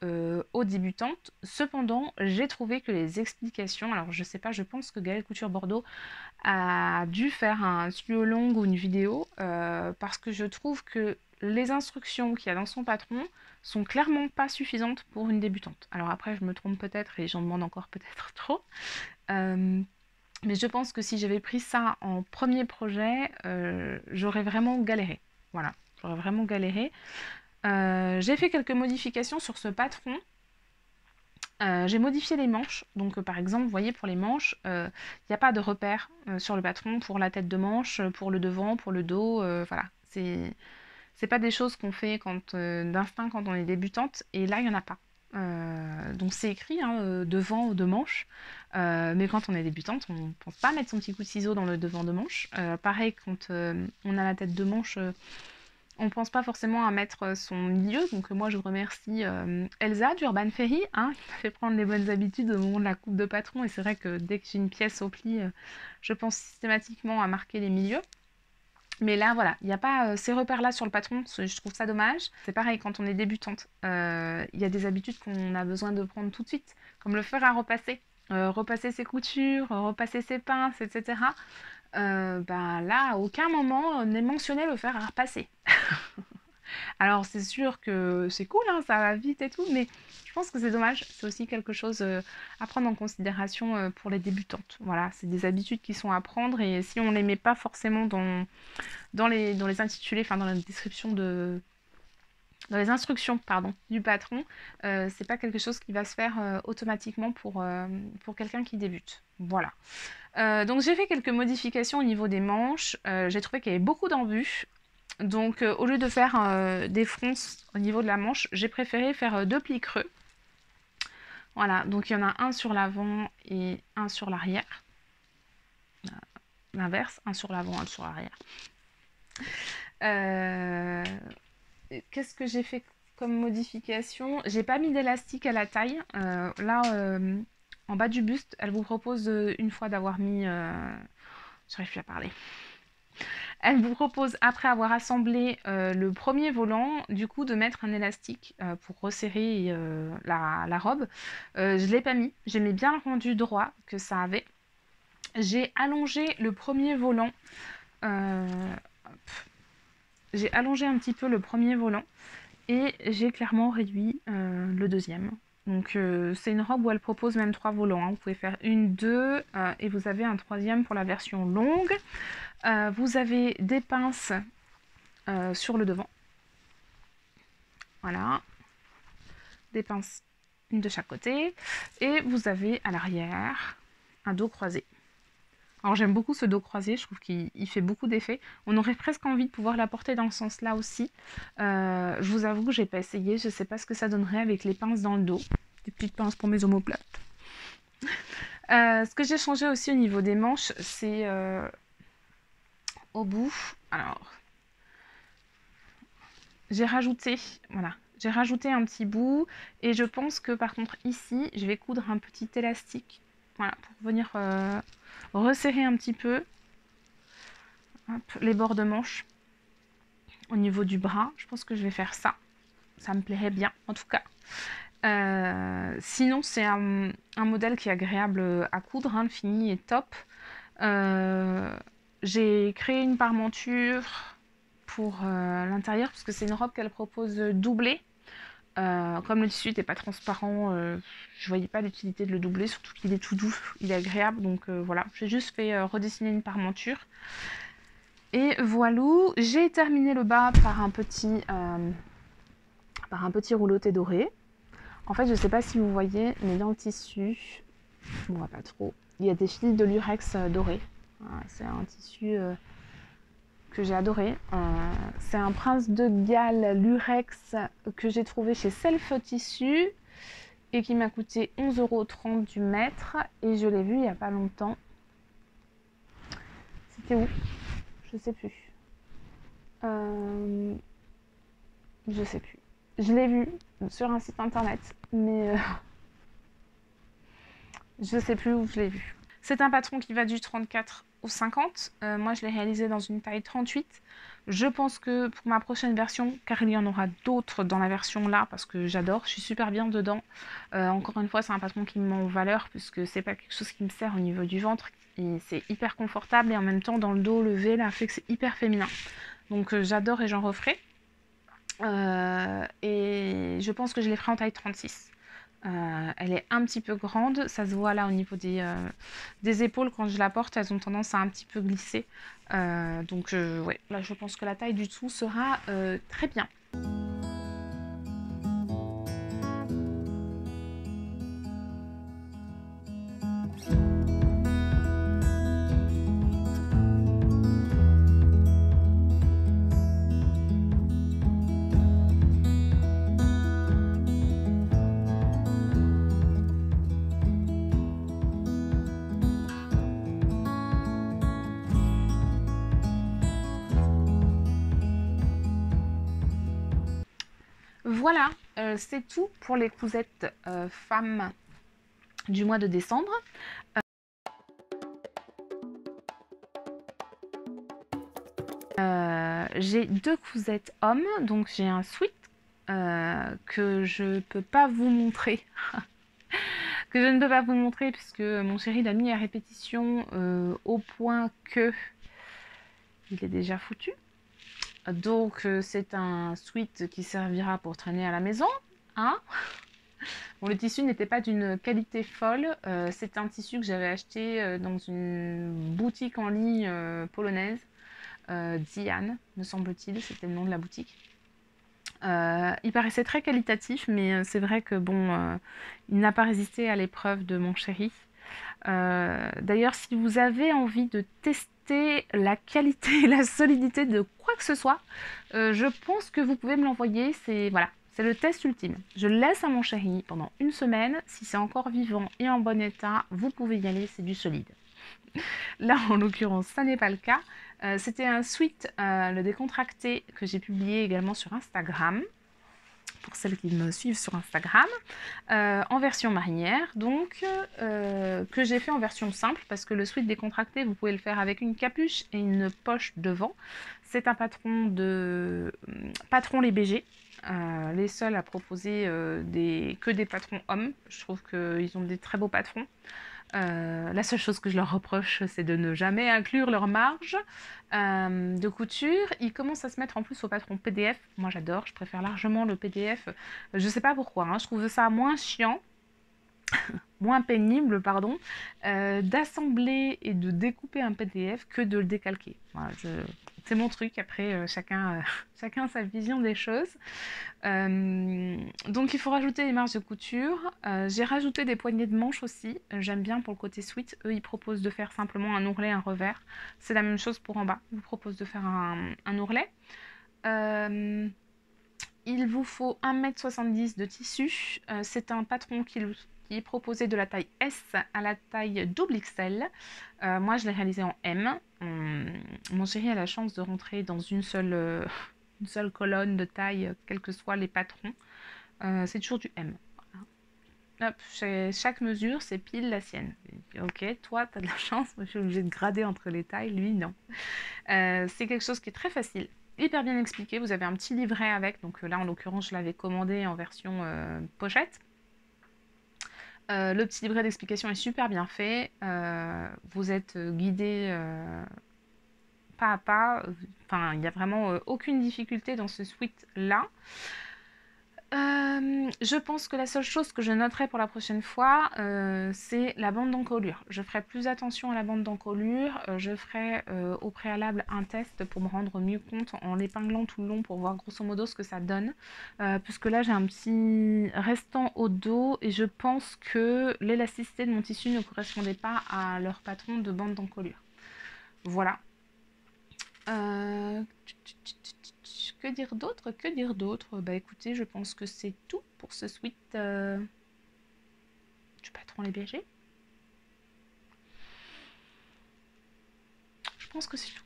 aux débutantes. Cependant, j'ai trouvé que les explications, alors je sais pas, je pense que Gaëlle Couture Bordeaux a dû faire un studio long ou une vidéo, parce que je trouve que les instructions qu'il y a dans son patron sont clairement pas suffisantes pour une débutante. Alors après, je me trompe peut-être et j'en demande encore peut-être trop. Mais je pense que si j'avais pris ça en premier projet, j'aurais vraiment galéré. Voilà, j'aurais vraiment galéré. J'ai fait quelques modifications sur ce patron. J'ai modifié les manches. Donc par exemple, vous voyez, pour les manches, il n'y a pas de repère sur le patron pour la tête de manche, pour le devant, pour le dos. Voilà, c'est pas des choses qu'on fait d'instinct quand on est débutante. Et là, il n'y en a pas. Donc c'est écrit hein, devant ou de manche, mais quand on est débutante, on ne pense pas mettre son petit coup de ciseau dans le devant de manche. Pareil, quand on a la tête de manche, on ne pense pas forcément à mettre son milieu. Donc moi je remercie Elsa d'Urban Ferry, hein, qui m'a fait prendre les bonnes habitudes au moment de la coupe de patron. Et c'est vrai que dès que j'ai une pièce au pli, je pense systématiquement à marquer les milieux. Mais là, voilà, il n'y a pas ces repères-là sur le patron, je trouve ça dommage. C'est pareil, quand on est débutante, il y a des habitudes qu'on a besoin de prendre tout de suite, comme le fer à repasser. Repasser ses coutures, repasser ses pinces, etc. Ben là, à aucun moment n'est mentionné le fer à repasser. Alors c'est sûr que c'est cool, hein, ça va vite et tout, mais je pense que c'est dommage. C'est aussi quelque chose à prendre en considération pour les débutantes. Voilà, c'est des habitudes qui sont à prendre et si on ne les met pas forcément dans les intitulés, enfin dans la description dans les instructions pardon, du patron, c'est pas quelque chose qui va se faire automatiquement pour quelqu'un qui débute. Voilà. Donc j'ai fait quelques modifications au niveau des manches. J'ai trouvé qu'il y avait beaucoup d'embûches. Donc au lieu de faire des fronces au niveau de la manche, j'ai préféré faire 2 plis creux. Voilà, donc il y en a un sur l'avant et un sur l'arrière. L'inverse, un sur l'avant, un sur l'arrière. Qu'est-ce que j'ai fait comme modification? J'ai pas mis d'élastique à la taille. Là, en bas du buste, elle vous propose une fois d'avoir mis... J'arrive plus à parler. Elle vous propose, après avoir assemblé le premier volant, du coup de mettre un élastique pour resserrer la robe. Je ne l'ai pas mis, j'aimais bien le rendu droit que ça avait. J'ai allongé le premier volant. J'ai allongé un petit peu le premier volant et j'ai clairement réduit le deuxième. Donc c'est une robe où elle propose même 3 volants, hein. Vous pouvez faire une, deux et vous avez un troisième pour la version longue. Vous avez des pinces sur le devant. Voilà. Des pinces, une de chaque côté. Et vous avez à l'arrière un dos croisé. Alors j'aime beaucoup ce dos croisé, je trouve qu'il fait beaucoup d'effet. On aurait presque envie de pouvoir la porter dans ce sens-là aussi. Je vous avoue que j'ai pas essayé, je sais pas ce que ça donnerait avec les pinces dans le dos. Des petites pinces pour mes omoplates. Ce que j'ai changé aussi au niveau des manches, c'est au bout. Alors, j'ai rajouté, voilà, j'ai rajouté un petit bout et je pense que par contre ici, je vais coudre un petit élastique, voilà, pour venir resserrer un petit peu. Hop, les bords de manche au niveau du bras. Je pense que je vais faire ça. Ça me plairait bien, en tout cas. Sinon, c'est un modèle qui est agréable à coudre. Hein, le fini est top. J'ai créé une parmenture pour l'intérieur parce que c'est une robe qu'elle propose doublée. Comme le tissu n'était pas transparent, je voyais pas l'utilité de le doubler, surtout qu'il est tout doux, il est agréable. Donc voilà, j'ai juste fait redessiner une parmenture. Et voilà, j'ai terminé le bas par un petit rouleauté doré. En fait, je ne sais pas si vous voyez, mais dans le tissu, on voit pas trop, il y a des fils de lurex doré. C'est un tissu que j'ai adoré. C'est un prince de Galles lurex que j'ai trouvé chez Self Tissu et qui m'a coûté 11,30 € du mètre. Et je l'ai vu il n'y a pas longtemps. C'était où? Je sais plus. Je sais plus. Je l'ai vu sur un site internet, mais je sais plus où je l'ai vu. C'est un patron qui va du 34 au 50. Moi, je l'ai réalisé dans une taille 38. Je pense que pour ma prochaine version, car il y en aura d'autres dans la version là, parce que j'adore, je suis super bien dedans. Encore une fois, c'est un patron qui me met en valeur, puisque c'est pas quelque chose qui me sert au niveau du ventre. Et c'est hyper confortable et en même temps, dans le dos levé, là, fait que c'est hyper féminin. Donc j'adore et j'en referai. Et je pense que je les ferai en taille 36. Elle est un petit peu grande, ça se voit là au niveau des épaules quand je la porte, elles ont tendance à un petit peu glisser. Donc ouais, là je pense que la taille du dessous sera très bien. Voilà, c'est tout pour les cousettes femmes du mois de décembre. J'ai 2 cousettes hommes, donc j'ai un sweat que je peux pas vous montrer. Que je ne peux pas vous montrer puisque mon chéri l'a mis à répétition au point que il est déjà foutu. Donc c'est un sweat qui servira pour traîner à la maison, hein. Bon, le tissu n'était pas d'une qualité folle, c'est un tissu que j'avais acheté dans une boutique en ligne polonaise, Diane, me semble-t-il, c'était le nom de la boutique. Il paraissait très qualitatif, mais c'est vrai que bon, il n'a pas résisté à l'épreuve de mon chéri. D'ailleurs, si vous avez envie de tester la qualité et la solidité de quoi que ce soit, je pense que vous pouvez me l'envoyer. C'est voilà, c'est le test ultime. Je le laisse à mon chéri pendant une semaine. Si c'est encore vivant et en bon état, vous pouvez y aller, c'est du solide. Là, en l'occurrence, ça n'est pas le cas. C'était un sweat, le décontracté, que j'ai publié également sur Instagram. celles qui me suivent sur Instagram, en version marinière, donc, que j'ai fait en version simple, parce que le sweat décontracté, vous pouvez le faire avec une capuche et une poche devant. C'est un patron de Patron les BG, les seuls à proposer que des patrons hommes. Je trouve qu'ils ont des très beaux patrons. La seule chose que je leur reproche, c'est de ne jamais inclure leur marge de couture. Ils commencent à se mettre en plus au patron PDF. Moi, j'adore, je préfère largement le PDF. Je sais pas pourquoi, hein, je trouve ça moins chiant, moins pénible, pardon, d'assembler et de découper un PDF que de le décalquer. Voilà, c'est mon truc, après chacun sa vision des choses. Donc il faut rajouter les marges de couture. J'ai rajouté des poignées de manches aussi. J'aime bien pour le côté sweat. Eux, ils proposent de faire simplement un ourlet, un revers. C'est la même chose pour en bas. Ils vous proposent de faire un ourlet. Il vous faut 1,70 m de tissu. C'est un patron qui est proposé de la taille S à la taille XXL. Moi, je l'ai réalisé en M. Mon chéri a la chance de rentrer dans une seule colonne de taille, quels que soient les patrons. C'est toujours du M. Voilà. Hop, chaque mesure, c'est pile la sienne. Ok, toi, tu as de la chance, moi, je suis obligée de grader entre les tailles, lui, non. C'est quelque chose qui est très facile, hyper bien expliqué. Vous avez un petit livret avec, donc là, en l'occurrence, je l'avais commandé en version pochette. Le petit livret d'explication est super bien fait. Vous êtes guidé pas à pas. Enfin, il n'y a vraiment aucune difficulté dans ce sweat-là. Je pense que la seule chose que je noterai pour la prochaine fois, c'est la bande d'encolure. Je ferai plus attention à la bande d'encolure. Je ferai au préalable un test pour me rendre mieux compte en l'épinglant tout le long pour voir grosso modo ce que ça donne. Puisque là, j'ai un petit restant au dos et je pense que l'élasticité de mon tissu ne correspondait pas à leur patron de bande d'encolure. Voilà. Que dire d'autre? Que dire d'autre? Bah écoutez, je pense que c'est tout pour ce sweat du patron les BG. Je pense que c'est tout.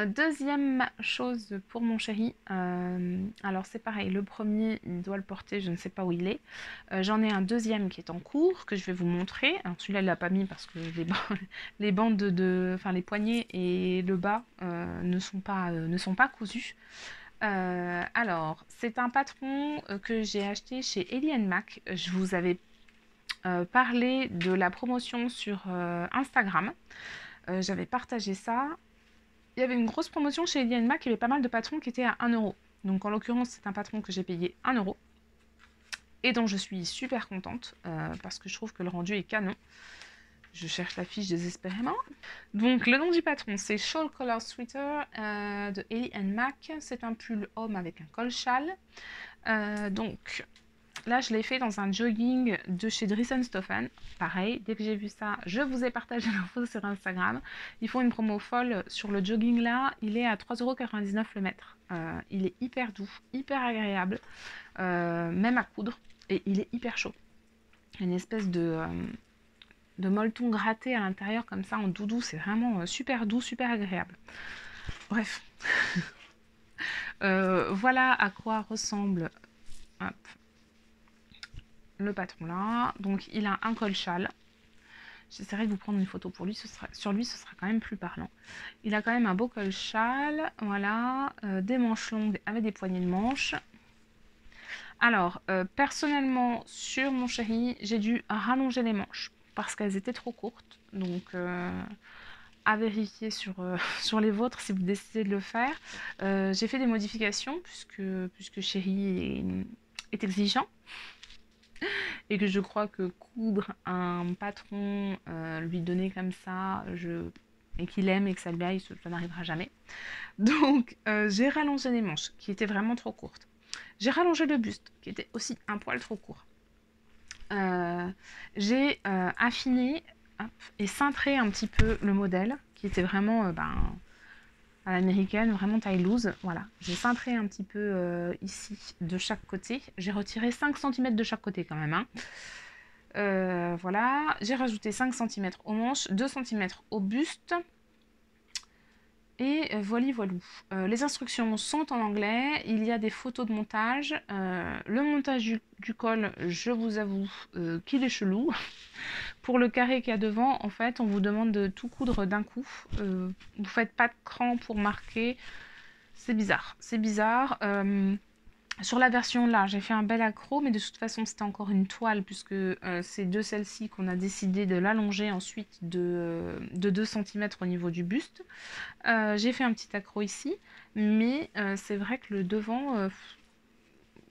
Deuxième chose pour mon chéri, alors c'est pareil, le premier il doit le porter, je ne sais pas où il est. J'en ai un deuxième qui est en cours, que je vais vous montrer. Alors celui-là il l'a pas mis parce que les bandes enfin les poignets et le bas ne sont pas cousus. Alors c'est un patron que j'ai acheté chez Ellie Mac. Je vous avais parlé de la promotion sur Instagram. J'avais partagé ça. Il y avait une grosse promotion chez Ellie Mac, il y avait pas mal de patrons qui étaient à 1 €. Donc en l'occurrence, c'est un patron que j'ai payé 1 € et dont je suis super contente parce que je trouve que le rendu est canon. Je cherche la fiche désespérément. Donc le nom du patron, c'est Shawl Color Sweater de Ellie Mac. C'est un pull homme avec un col châle. Donc là, je l'ai fait dans un jogging de chez Driessen Stoffen. Pareil, dès que j'ai vu ça, je vous ai partagé l'info sur Instagram. Ils font une promo folle sur le jogging là. Il est à 3,99 € le mètre. Il est hyper doux, hyper agréable, même à coudre. Et il est hyper chaud. Une espèce de molleton gratté à l'intérieur comme ça en doudou. C'est vraiment super doux, super agréable. Bref. Voilà à quoi ressemble... Hop, le patron là, donc il a un col châle. J'essaierai de vous prendre une photo pour lui, sur lui ce sera quand même plus parlant. Il a quand même un beau col châle, voilà, des manches longues avec des poignées de manches. Alors, personnellement, sur mon chéri, j'ai dû rallonger les manches parce qu'elles étaient trop courtes. Donc, à vérifier sur les vôtres si vous décidez de le faire. J'ai fait des modifications puisque chéri est exigeant. Et que je crois que coudre un patron, lui donner comme ça, et qu'il aime et que ça lui aille, ça n'arrivera jamais. Donc j'ai rallongé les manches, qui étaient vraiment trop courtes. J'ai rallongé le buste, qui était aussi un poil trop court. J'ai affiné et cintré un petit peu le modèle, qui était vraiment à l'américaine, vraiment taille loose. Voilà, j'ai cintré un petit peu ici de chaque côté. J'ai retiré 5 cm de chaque côté quand même. Hein. Voilà, j'ai rajouté 5 cm aux manches, 2 cm au buste. Et voilà, voilou. Les instructions sont en anglais, il y a des photos de montage. Le montage du col, je vous avoue qu'il est chelou. Pour le carré qu'il y a devant, en fait, on vous demande de tout coudre d'un coup. Vous faites pas de cran pour marquer. C'est bizarre, c'est bizarre. Sur la version là, j'ai fait un bel accro, mais de toute façon, c'était encore une toile, puisque c'est de celle-ci qu'on a décidé de l'allonger ensuite de 2 cm au niveau du buste. J'ai fait un petit accro ici, mais c'est vrai que le devant,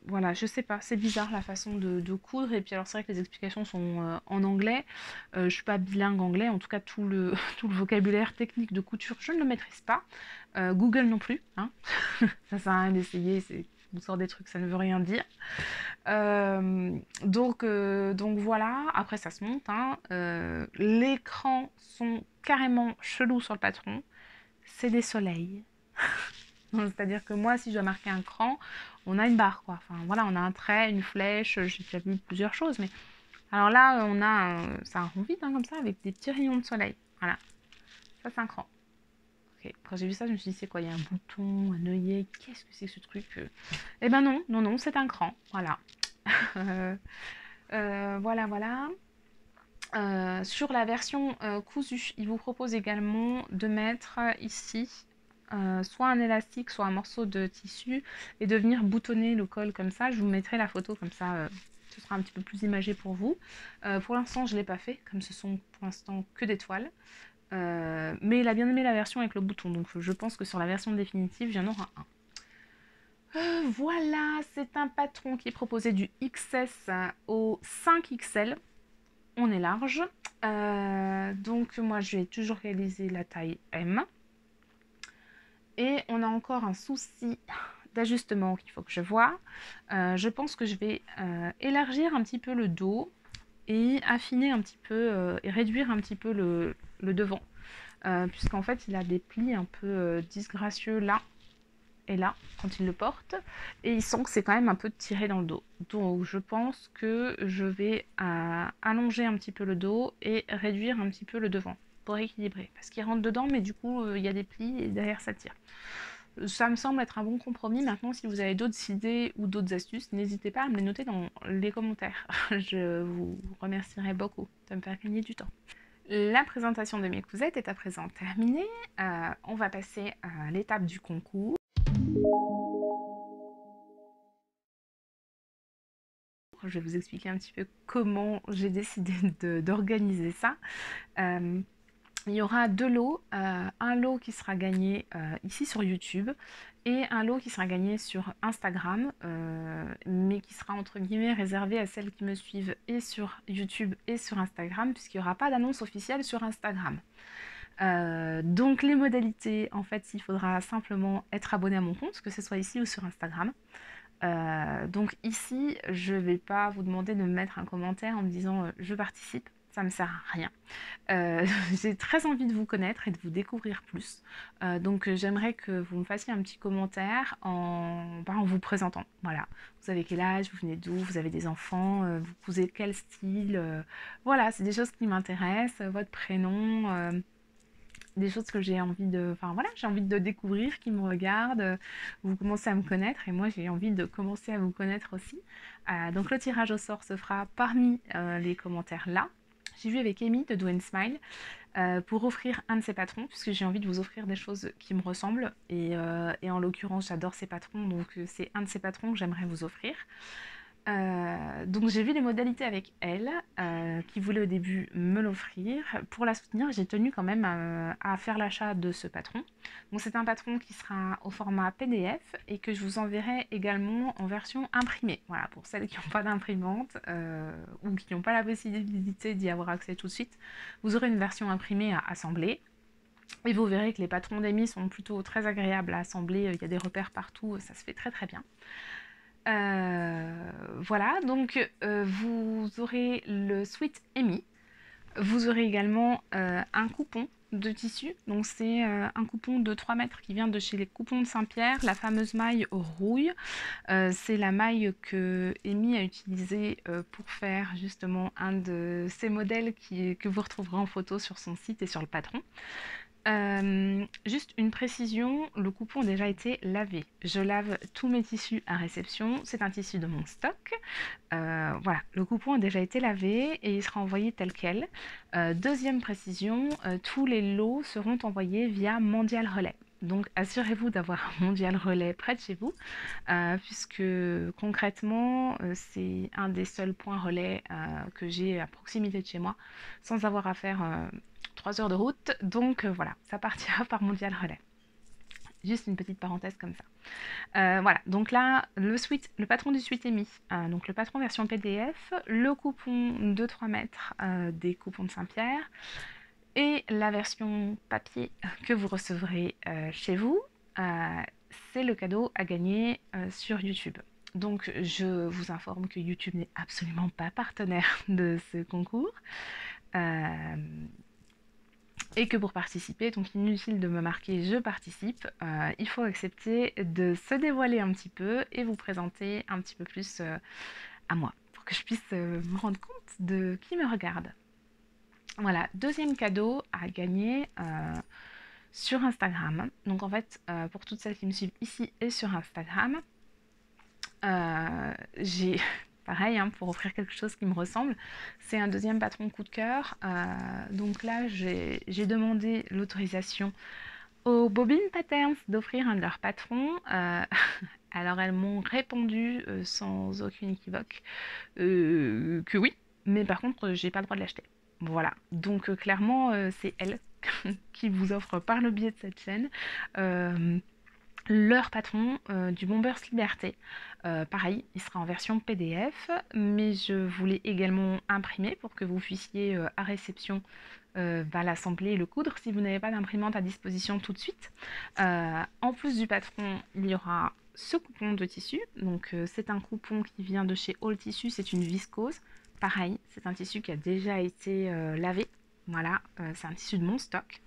voilà, je sais pas, c'est bizarre la façon de coudre. Et puis alors c'est vrai que les explications sont en anglais. Je suis pas bilingue anglais, en tout cas tout le, tout le vocabulaire technique de couture, je ne le maîtrise pas. Google non plus, hein. Ça sert à rien d'essayer, c'est on sort des trucs, ça ne veut rien dire. Donc voilà, après ça se monte, hein. Les crans sont carrément chelous sur le patron. C'est des soleils. C'est-à-dire que moi, si je dois marquer un cran, on a une barre, quoi. Enfin, voilà, on a un trait, une flèche, j'ai déjà vu plusieurs choses, mais... Alors là, on a c'est un rond vide, hein, comme ça, avec des petits rayons de soleil. Voilà, ça c'est un cran. Okay. Quand j'ai vu ça, je me suis dit, c'est quoi? Il y a un bouton, un œillet, qu'est-ce que c'est que ce truc? Eh ben non, non, non, c'est un cran, voilà. Voilà, voilà. Sur la version cousue, il vous propose également de mettre ici soit un élastique, soit un morceau de tissu et de venir boutonner le col comme ça. Je vous mettrai la photo comme ça, ce sera un petit peu plus imagé pour vous. Pour l'instant, je ne l'ai pas fait, comme ce sont pour l'instant que des toiles. Mais il a bien aimé la version avec le bouton, donc je pense que sur la version définitive, il y en aura un. Voilà, c'est un patron qui est proposé du XS au 5XL. On est large. Donc moi, je vais toujours réaliser la taille M. Et on a encore un souci d'ajustement qu'il faut que je vois. Je pense que je vais élargir un petit peu le dos et affiner un petit peu et réduire un petit peu le devant. Puisqu'en fait, il a des plis un peu disgracieux là et là quand il le porte. Et il sent que c'est quand même un peu tiré dans le dos. Donc je pense que je vais allonger un petit peu le dos et réduire un petit peu le devant pour équilibrer. Parce qu'il rentre dedans, mais du coup, il y a des plis et derrière ça tire. Ça me semble être un bon compromis. Maintenant, si vous avez d'autres idées ou d'autres astuces, n'hésitez pas à me les noter dans les commentaires. Je vous remercierai beaucoup de me faire gagner du temps. La présentation de mes cousettes est à présent terminée. On va passer à l'étape du concours. Je vais vous expliquer un petit peu comment j'ai décidé d'organiser ça. Il y aura deux lots, un lot qui sera gagné ici sur YouTube et un lot qui sera gagné sur Instagram, mais qui sera entre guillemets réservé à celles qui me suivent et sur YouTube et sur Instagram, puisqu'il n'y aura pas d'annonce officielle sur Instagram. Donc les modalités, en fait, il faudra simplement être abonné à mon compte, que ce soit ici ou sur Instagram. Donc ici, je ne vais pas vous demander de me mettre un commentaire en me disant je participe, ça me sert à rien. J'ai très envie de vous connaître et de vous découvrir plus. Donc j'aimerais que vous me fassiez un petit commentaire en vous présentant. Voilà, vous avez quel âge, vous venez d'où, vous avez des enfants, vous cousez quel style. Voilà, c'est des choses qui m'intéressent, votre prénom. Des choses que j'ai envie de, enfin voilà, j'ai envie de découvrir, qui me regardent, vous commencez à me connaître et moi j'ai envie de commencer à vous connaître aussi. Donc le tirage au sort se fera parmi les commentaires là. J'ai vu avec Amy de Do and Smile pour offrir un de ses patrons, puisque j'ai envie de vous offrir des choses qui me ressemblent et en l'occurrence j'adore ses patrons, donc c'est un de ses patrons que j'aimerais vous offrir. Donc j'ai vu les modalités avec elle, qui voulait au début me l'offrir. Pour la soutenir, j'ai tenu quand même à faire l'achat de ce patron. Donc c'est un patron qui sera au format PDF et que je vous enverrai également en version imprimée. Voilà, pour celles qui n'ont pas d'imprimante ou qui n'ont pas la possibilité d'y avoir accès tout de suite, vous aurez une version imprimée à assembler. Et vous verrez que les patrons d'Amy sont plutôt très agréables à assembler, il y a des repères partout, ça se fait très très bien. Voilà, donc vous aurez le Sweet Amy. Vous aurez également un coupon de tissu, donc c'est un coupon de 3 mètres qui vient de chez les coupons de Saint-Pierre, la fameuse maille rouille. C'est la maille que Amy a utilisée pour faire justement un de ces modèles que vous retrouverez en photo sur son site et sur le patron. Juste une précision, le coupon a déjà été lavé. Je lave tous mes tissus à réception, c'est un tissu de mon stock. Voilà, le coupon a déjà été lavé et il sera envoyé tel quel. Deuxième précision, tous les lots seront envoyés via Mondial Relais. Donc assurez-vous d'avoir un Mondial Relais près de chez vous, puisque concrètement, c'est un des seuls points relais que j'ai à proximité de chez moi, sans avoir à faire 3 heures de route. Donc voilà, ça partira par Mondial Relais. Juste une petite parenthèse comme ça. Voilà, donc là, le patron du Sweet Amy, donc le patron version PDF, le coupon de 3 mètres des coupons de Saint-Pierre et la version papier que vous recevrez chez vous, c'est le cadeau à gagner sur YouTube. Donc je vous informe que YouTube n'est absolument pas partenaire de ce concours. Et que pour participer, donc inutile de me marquer je participe, il faut accepter de se dévoiler un petit peu et vous présenter un petit peu plus à moi, pour que je puisse me rendre compte de qui me regarde. Voilà, deuxième cadeau à gagner sur Instagram. Donc en fait, pour toutes celles qui me suivent ici et sur Instagram, j'ai pareil, hein, pour offrir quelque chose qui me ressemble. C'est un deuxième patron coup de cœur. Donc là, j'ai demandé l'autorisation aux Bobbin Patterns d'offrir un de leurs patrons. Alors elles m'ont répondu sans aucune équivoque que oui, mais par contre, j'ai pas le droit de l'acheter. Voilà, donc clairement, c'est elles qui vous offrent par le biais de cette chaîne leur patron du Bombers Liberté. Pareil, il sera en version PDF, mais je voulais également imprimer pour que vous puissiez à réception l'assembler et le coudre si vous n'avez pas d'imprimante à disposition tout de suite. En plus du patron, il y aura ce coupon de tissu. Donc c'est un coupon qui vient de chez All Tissu, c'est une viscose. Pareil, c'est un tissu qui a déjà été lavé. Voilà, c'est un tissu de mon stock.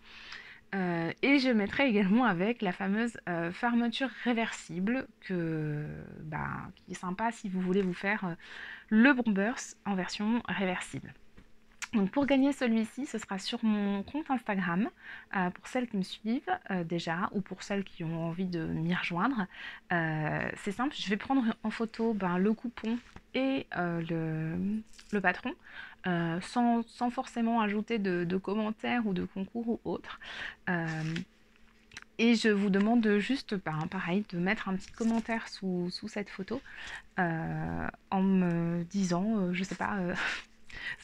Et je mettrai également avec la fameuse fermeture réversible qui est sympa si vous voulez vous faire le Bombers en version réversible. Donc pour gagner celui-ci, ce sera sur mon compte Instagram, pour celles qui me suivent déjà, ou pour celles qui ont envie de m'y rejoindre. C'est simple, je vais prendre en photo le coupon et le patron, sans forcément ajouter de commentaires ou de concours ou autre. Et je vous demande juste, pareil, de mettre un petit commentaire sous cette photo en me disant, je sais pas,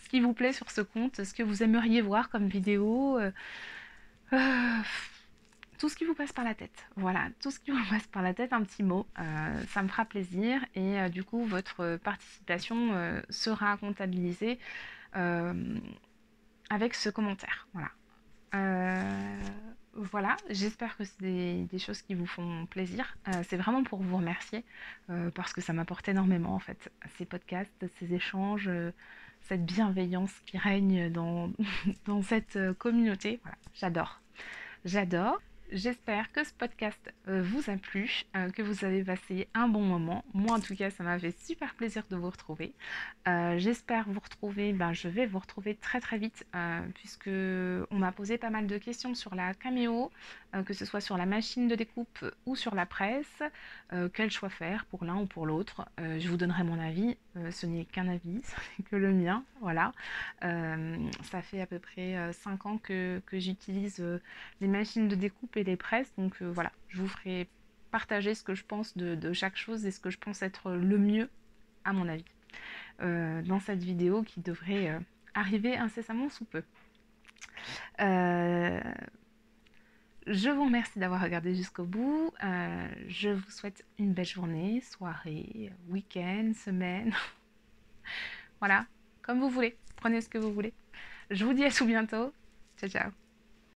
ce qui vous plaît sur ce compte, ce que vous aimeriez voir comme vidéo, tout ce qui vous passe par la tête. Voilà, tout ce qui vous passe par la tête, un petit mot, ça me fera plaisir et du coup votre participation sera comptabilisée avec ce commentaire. Voilà. Voilà, j'espère que c'est des choses qui vous font plaisir. C'est vraiment pour vous remercier parce que ça m'apporte énormément en fait, ces podcasts, ces échanges, cette bienveillance qui règne dans, dans cette communauté. Voilà, j'adore. J'adore. J'espère que ce podcast vous a plu, que vous avez passé un bon moment. Moi, en tout cas, ça m'a fait super plaisir de vous retrouver. J'espère vous retrouver, je vais vous retrouver très très vite, puisque on m'a posé pas mal de questions sur la caméo, que ce soit sur la machine de découpe ou sur la presse. Quel choix faire pour l'un ou pour l'autre? Je vous donnerai mon avis. Ce n'est qu'un avis, ce n'est que le mien. Voilà. Ça fait à peu près 5 ans que j'utilise les machines de découpe et les presses. Donc voilà, je vous ferai partager ce que je pense de chaque chose et ce que je pense être le mieux à mon avis dans cette vidéo qui devrait arriver incessamment sous peu. Je vous remercie d'avoir regardé jusqu'au bout. Je vous souhaite une belle journée, soirée, week-end, semaine. Voilà, comme vous voulez. Prenez ce que vous voulez. Je vous dis à tout bientôt. Ciao, ciao.